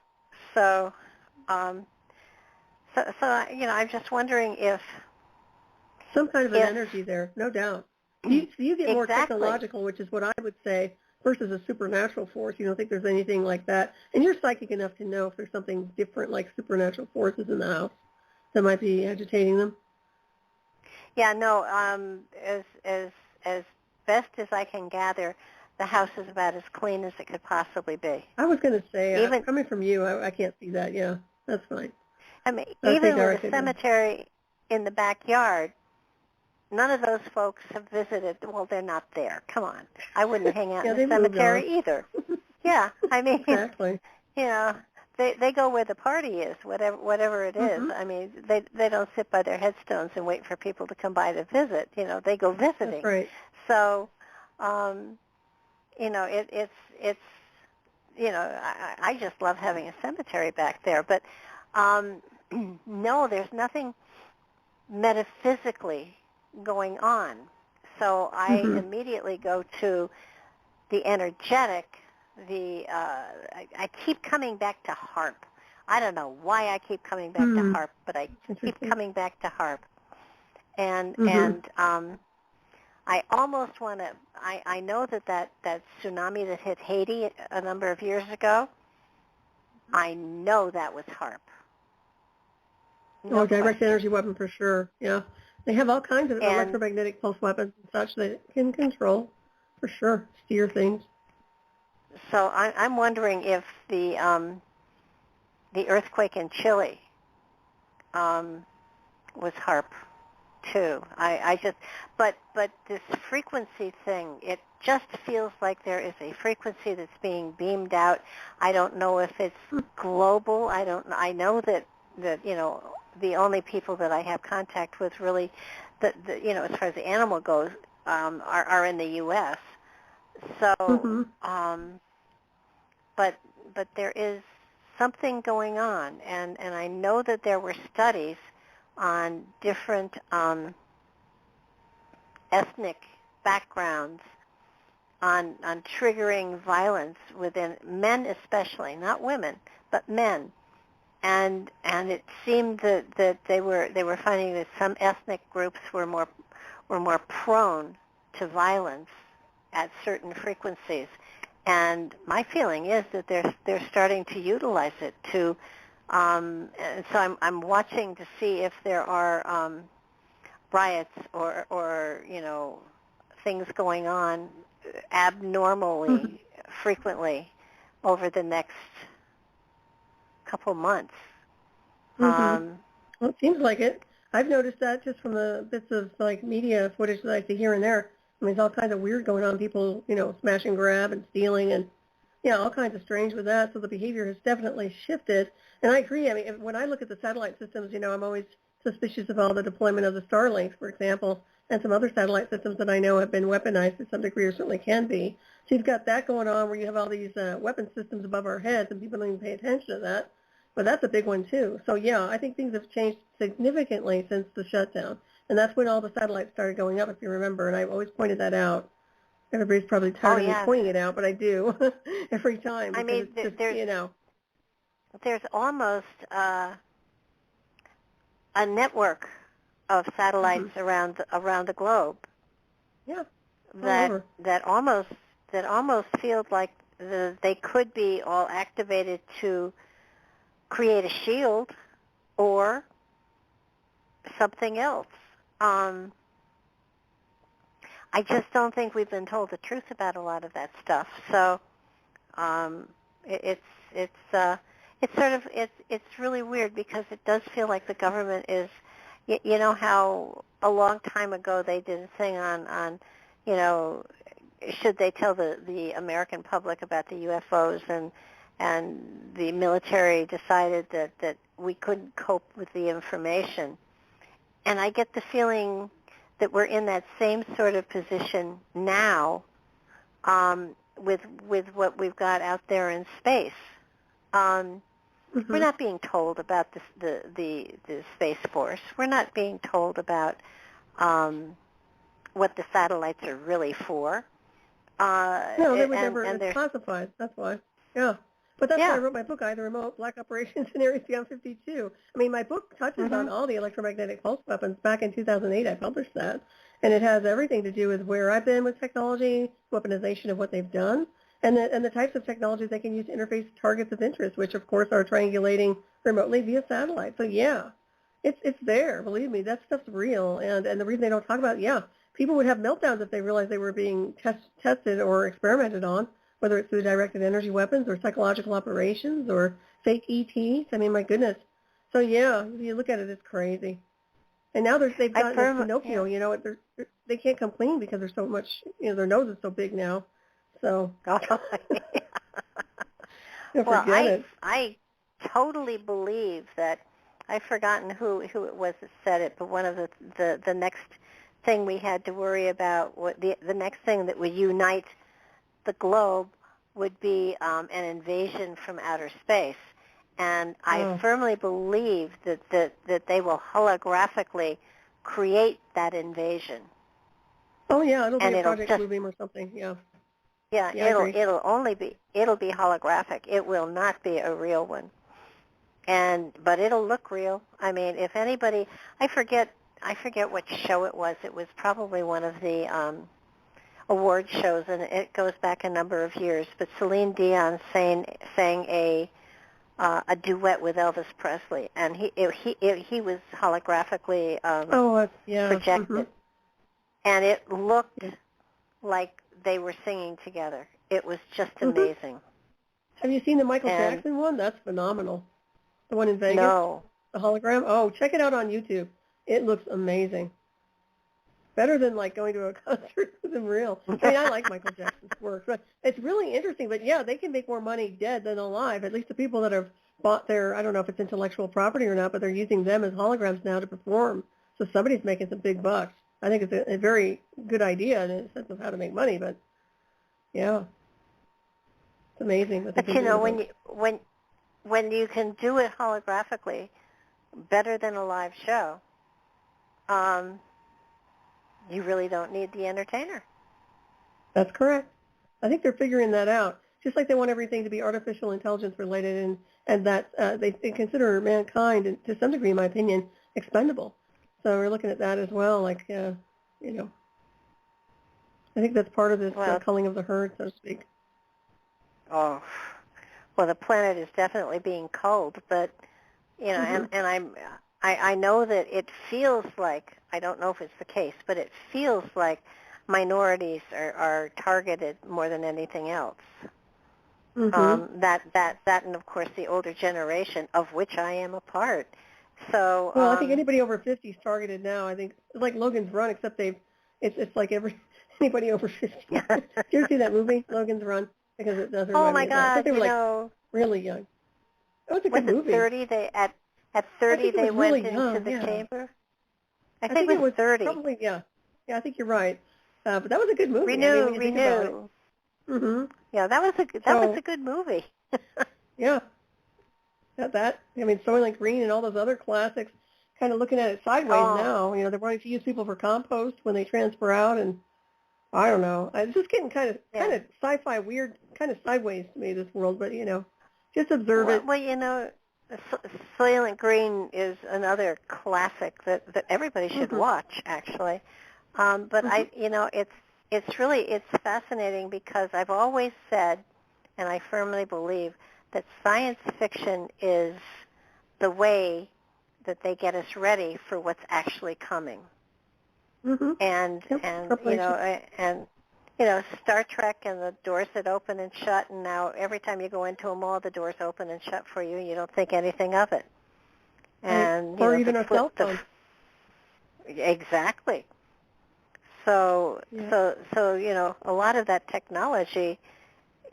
So I'm just wondering if some kind of an energy there, no doubt. You get more technological, which is what I would say, versus a supernatural force. You don't think there's anything like that, and you're psychic enough to know if there's something different, like supernatural forces in the house that might be agitating them. Yeah, no. As as best as I can gather, the house is about as clean as it could possibly be. I was going to say, Even coming from you, I can't see that. Yeah, that's fine. I mean, even with a cemetery in the backyard, none of those folks have visited. Well, they're not there. Come on. I wouldn't hang out in the cemetery either. Yeah, I mean, exactly. You know, they go where the party is, whatever it is. I mean, they don't sit by their headstones and wait for people to come by to visit. You know, they go visiting. That's right. So, you know, it's you know, I just love having a cemetery back there. But no, there's nothing metaphysically going on. So I immediately go to the energetic. I keep coming back to harp. I don't know why I keep coming back to harp, but I keep coming back to harp. And I almost want to. I know that tsunami that hit Haiti a number of years ago. I know that was harp. No direct energy weapon for sure. Yeah, they have all kinds of electromagnetic pulse weapons and such that can control, for sure, steer things. So I'm wondering if the earthquake in Chile was harp too. I just but this frequency thing, it just feels like there is a frequency that's being beamed out. I don't know if it's global. I know that you know, the only people that I have contact with really, you know, as far as the animal goes, are in the U.S. So, but there is something going on, and I know that there were studies on different ethnic backgrounds on triggering violence within men, especially, not women, but men. And it seemed that they were finding that some ethnic groups were more prone to violence at certain frequencies. And my feeling is that they're starting to utilize it to. And so I'm watching to see if there are riots or you know, things going on abnormally frequently over the next couple months. Well, it seems like it. I've noticed that just from the bits of like media footage that I see here and there. I mean, there's all kinds of weird going on. People, you know, smash and grab and stealing, and yeah, all kinds of strange with that. So the behavior has definitely shifted. And I agree. I mean, when I look at the satellite systems, you know, I'm always suspicious of all the deployment of the Starlinks, for example, and some other satellite systems that I know have been weaponized to some degree, or certainly can be. So you've got that going on where you have all these weapon systems above our heads, and people don't even pay attention to that. But that's a big one, too. So, yeah, I think things have changed significantly since the shutdown. And that's when all the satellites started going up, if you remember. And I've always pointed that out. Everybody's probably tired of me pointing it out, but I do every time. I mean, it's just, you know. There's almost a network of satellites around the globe. Yeah. That almost feels like they could be all activated to create a shield or something else. I just don't think we've been told the truth about a lot of that stuff. So it's really weird, because it does feel like the government is, you know how a long time ago they did a thing on you know, should they tell the American public about the UFOs, and the military decided that we couldn't cope with the information. And I get the feeling that we're in that same sort of position now with what we've got out there in space. We're not being told about the Space Force. We're not being told about what the satellites are really for. No, they were never. It's classified. That's why. Yeah. But that's why I wrote my book, Either Remote, Black Operations in Areas Beyond 52. I mean, my book touches on all the electromagnetic pulse weapons. Back in 2008, I published that. And it has everything to do with where I've been with technology, weaponization of what they've done, and the types of technologies they can use to interface targets of interest, which, of course, are triangulating remotely via satellite. So, yeah, it's there. Believe me, that stuff's real. And the reason they don't talk about it, people would have meltdowns if they realized they were being tested or experimented on, whether it's through directed energy weapons or psychological operations or fake ETs. I mean, my goodness. So yeah, if you look at it, it's crazy. And now they've gotten this Pinocchio. Yeah. You know, they can't come clean because there's so much. You know, their nose is so big now. So Well, forget it. I totally believe that. I've forgotten who it was that said it, but one of the next thing we had to worry about, the next thing that would unite the globe would be an invasion from outer space. And I firmly believe that they will holographically create that invasion. Oh yeah, it'll be a Project Bluebeam or something. Yeah. Yeah, it'll be holographic. It will not be a real one. But it'll look real. I mean, if anybody, I forget what show it was. It was probably one of the award shows, and it goes back a number of years. But Celine Dion sang a duet with Elvis Presley, and he was holographically projected, mm-hmm. and it looked like they were singing together. It was just amazing. Have you seen the Michael Jackson one? That's phenomenal. The one in Vegas? No. The hologram? Oh, check it out on YouTube. It looks amazing. Better than like going to a concert with him real. I mean, I like Michael Jackson's work, but it's really interesting. But yeah, they can make more money dead than alive. At least the people that have bought their, I don't know if it's intellectual property or not, but they're using them as holograms now to perform. So somebody's making some big bucks. I think it's a very good idea in a sense of how to make money, but yeah. It's amazing. But you know, when you can do it holographically better than a live show, you really don't need the entertainer. That's correct. I think they're figuring that out. Just like they want everything to be artificial intelligence related, and that they consider mankind, and to some degree, in my opinion, expendable. So we're looking at that as well. Like, you know, I think that's part of this culling of the herd, so to speak. Oh, well, the planet is definitely being culled, but you know, and I know that it feels like, I don't know if it's the case, but it feels like minorities are targeted more than anything else. That and of course the older generation, of which I am a part. So well, I think anybody over 50 is targeted now. I think it's like Logan's Run, except it's like anybody over 50. Did you ever see that movie, Logan's Run? Because it does remind me of that. I thought they were really young. It was a good movie. 30? At 30 they went into the chamber. I think it was 30. Probably, yeah. Yeah, I think you're right. But that was a good movie. Renew. Yeah, that was a good movie. Yeah. That. I mean, Soylent Green and all those other classics. Kind of looking at it sideways now. You know, they're wanting to use people for compost when they transfer out, and I don't know. It's just getting kind of sci-fi weird, kind of sideways to me, this world. But you know, just observe it. Well, you know, Soylent Green is another classic that everybody should watch, actually. But it's fascinating because I've always said, and I firmly believe, that science fiction is the way that they get us ready for what's actually coming. And you know, Star Trek and the doors that open and shut, and now every time you go into a mall, the doors open and shut for you, and you don't think anything of it. And or even a cell phone. Exactly. So you know, a lot of that technology,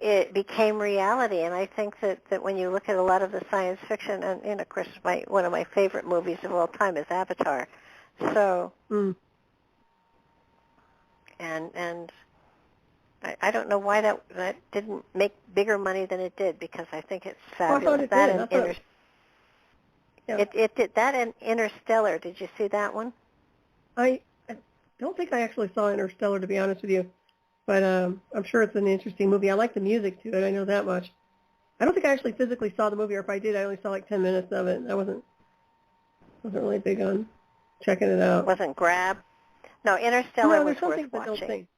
it became reality, and I think that when you look at a lot of the science fiction, and of course one of my favorite movies of all time is Avatar. So and I don't know why that didn't make bigger money than it did, because I think it's fabulous. Well, I thought it did. It did that, and Interstellar. Did you see that one? I don't think I actually saw Interstellar, to be honest with you, but I'm sure it's an interesting movie. I like the music to it. I know that much. I don't think I actually physically saw the movie, or if I did, I only saw like 10 minutes of it. I wasn't really big on checking it out. Wasn't grab? No, Interstellar was worth watching.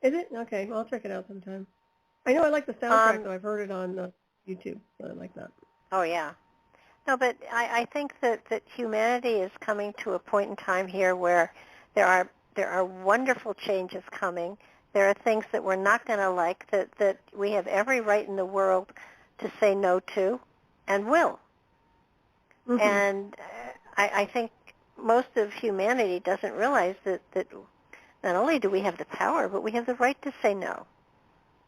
Is it? Okay, well, I'll check it out sometime. I know I like the soundtrack, though. I've heard it on YouTube, so I like that. Oh, yeah. No, but I think that humanity is coming to a point in time here where there are There are wonderful changes coming. There are things that we're not going to like that we have every right in the world to say no to and will. Mm-hmm. And I think most of humanity doesn't realize that not only do we have the power, but we have the right to say no.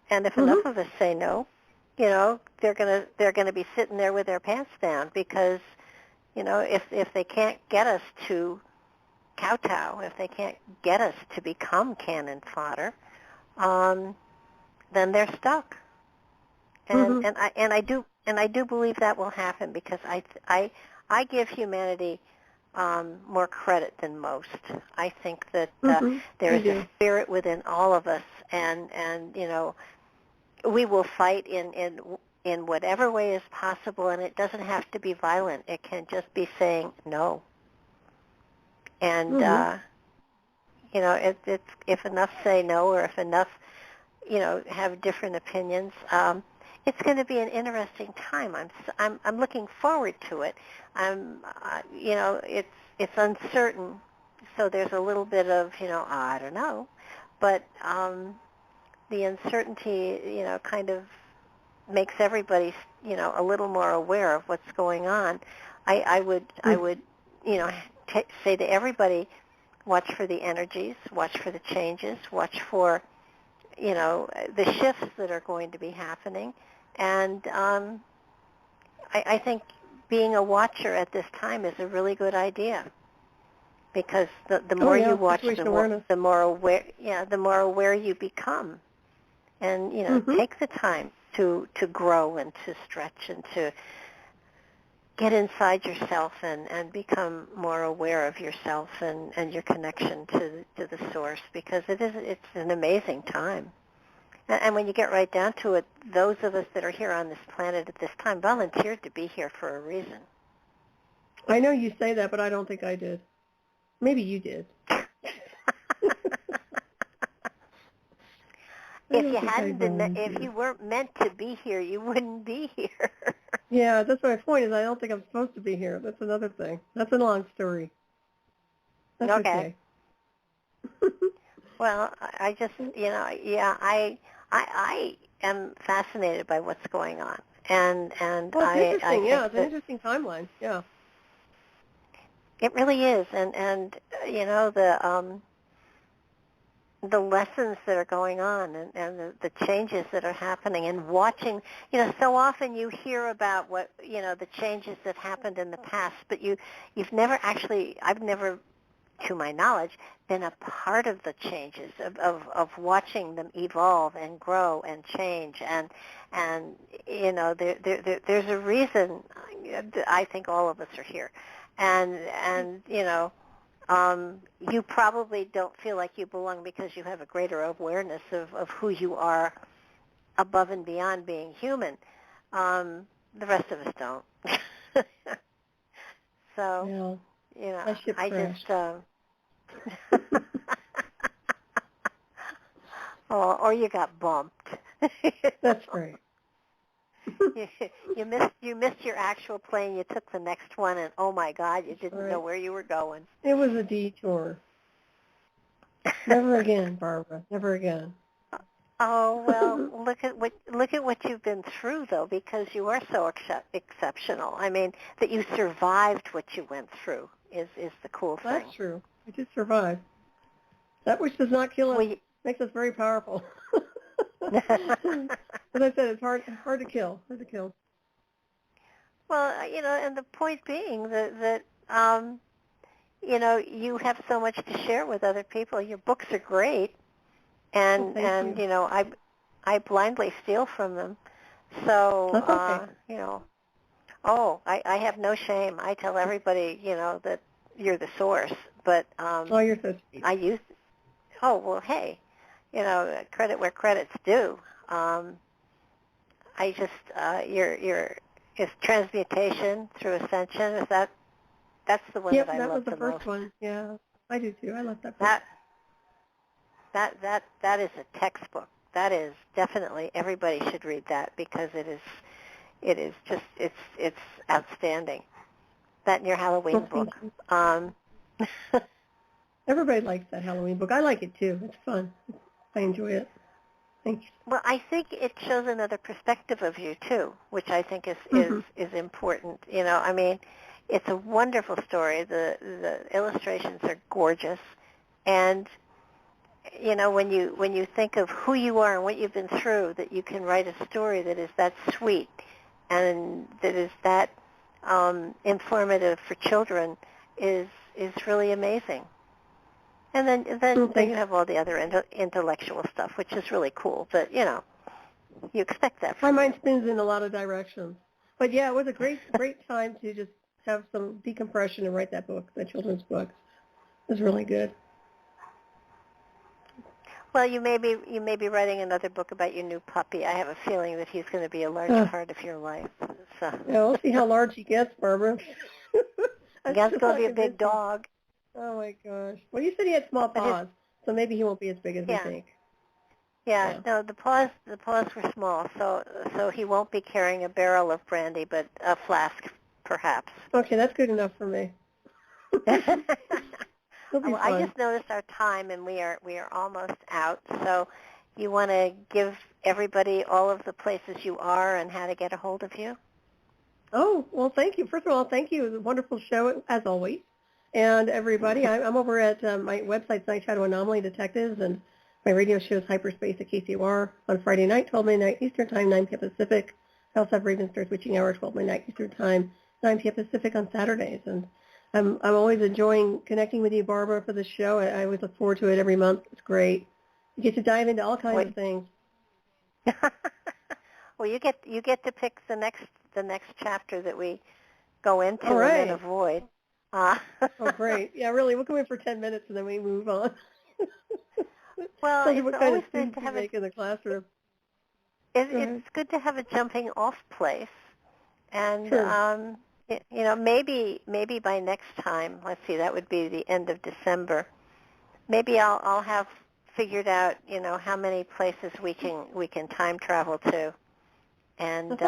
And if enough of us say no, they're gonna be sitting there with their pants down because, if they can't get us to kowtow, if they can't get us to become cannon fodder, then they're stuck. And I do believe that will happen because I give humanity more credit than most. I think that there is a spirit within all of us, and we will fight in whatever way is possible, and it doesn't have to be violent. It can just be saying no. And if enough say no, or if enough have different opinions, it's going to be an interesting time. I'm looking forward to it. It's uncertain, so there's a little bit of I don't know, but the uncertainty kind of makes everybody a little more aware of what's going on. I would say to everybody, watch for the energies, watch for the changes, watch for the shifts that are going to be happening. And I think being a watcher at this time is a really good idea, because the more you watch, the more aware you become, and take the time to grow and to stretch and to get inside yourself and become more aware of yourself and your connection to the source, because it's an amazing time. And when you get right down to it, those of us that are here on this planet at this time volunteered to be here for a reason. I know you say that, but I don't think I did. Maybe you did. If you weren't meant to be here, you wouldn't be here. Yeah, that's my point. Is I don't think I'm supposed to be here. That's another thing. That's a long story. That's okay. Well, I just, I am fascinated by what's going on, and well, it's interesting. It's an interesting timeline. Yeah, it really is, and the lessons that are going on, and the changes that are happening, and watching. So often you hear about what the changes that happened in the past, but you've never actually. I've never, to my knowledge, been a part of the changes, of watching them evolve and grow and change, and there's a reason I think all of us are here, and you probably don't feel like you belong because you have a greater awareness of who you are above and beyond being human. The rest of us don't. So I just or you got bumped. That's right. You missed your actual plane. You took the next one, and oh my God, you didn't know where you were going. It was a detour. Never again, Barbara. Never again. Oh well, look at what you've been through, though, because you are so exceptional. I mean, that you survived what you went through is the cool thing. That's true. I did survive. That which does not kill us makes us very powerful. As I said, it's hard to kill. Hard to kill. Well, and the point being that you have so much to share with other people. Your books are great, and I blindly steal from them. So I have no shame. I tell everybody that you're the source. But you're so sweet. Hey, credit where credit's due. I just is transmutation through ascension. That's the one that I love the most. That was the first one. Yeah, I do too. I love that book. That is a textbook. That is definitely, everybody should read that, because it is just it's outstanding. That and your Halloween book. Everybody likes that Halloween book. I like it too. It's fun. I enjoy it. Thanks. Well, I think it shows another perspective of you too, which I think is important. You know, I mean, it's a wonderful story. The illustrations are gorgeous, and you know, when you think of who you are and what you've been through, that you can write a story that is that sweet and that is that informative for children is really amazing. And then you have all the other intellectual stuff, which is really cool. But, you know, you expect that My from mind spins in a lot of directions. But, yeah, it was a great time to just have some decompression and write that book, that children's book. It was really good. Well, you may be writing another book about your new puppy. I have a feeling that he's going to be a large part of your life. So. Yeah, we'll see how large he gets, Barbara. He's going to be a big dog. Oh, my gosh. Well, you said he had small paws, so maybe he won't be as big as we think. Yeah, no, the paws were small, so he won't be carrying a barrel of brandy, but a flask, perhaps. Okay, that's good enough for me. Well, I just noticed our time, and we are almost out. So, you want to give everybody all of the places you are and how to get a hold of you? Oh, well, thank you. First of all, thank you. It was a wonderful show, as always. And everybody, I'm over at my website, Night Shadow Anomaly Detectives, and my radio show is Hyperspace at KCOR on Friday night, 12 midnight Eastern Time, 9 p.m. Pacific. I also have Raven Star's Witching Hour, 12 midnight Eastern Time, 9 p.m. Pacific on Saturdays. And I'm always enjoying connecting with you, Barbara, for the show. I always look forward to it every month. It's great. You get to dive into all kinds of things. Well, you get to pick the next chapter that we go into and then avoid. Oh, great. Yeah, really. We'll go in for 10 minutes and then we move on. Well, it's what kind always of good students to you have make in the classroom. It's good to have a jumping off place. And, you know, maybe by next time, let's see, that would be the end of December, maybe I'll have figured out, you know, how many places we can time travel to and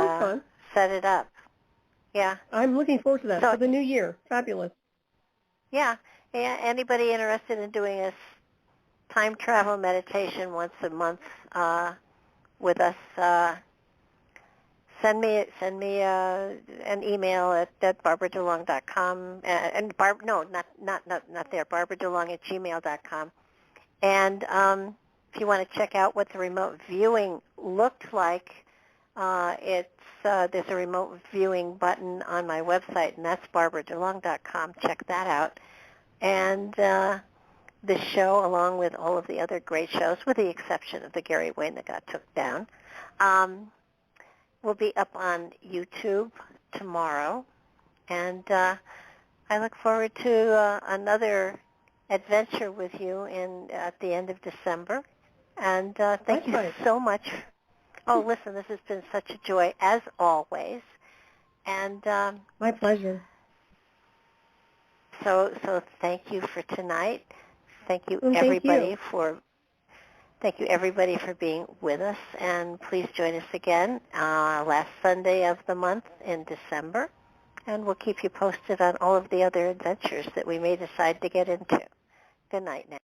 set it up. Yeah. I'm looking forward to that. For the new year. Fabulous. Yeah. Anybody interested in doing a time travel meditation once a month with us, send me an email at barbaradelong.com and not there, barbaradelong@gmail.com. And if you want to check out what the remote viewing looked like, there's a remote viewing button on my website, and that's barbaradelong.com. Check that out. And this show, along with all of the other great shows, with the exception of the Gary Wayne that got took down, will be up on YouTube tomorrow. And I look forward to another adventure with you at the end of December. And thank you so much. Oh, listen, this has been such a joy, as always. And my pleasure. So thank you for tonight. Thank you everybody for being with us, and please join us again last Sunday of the month in December, and we'll keep you posted on all of the other adventures that we may decide to get into. Good night now.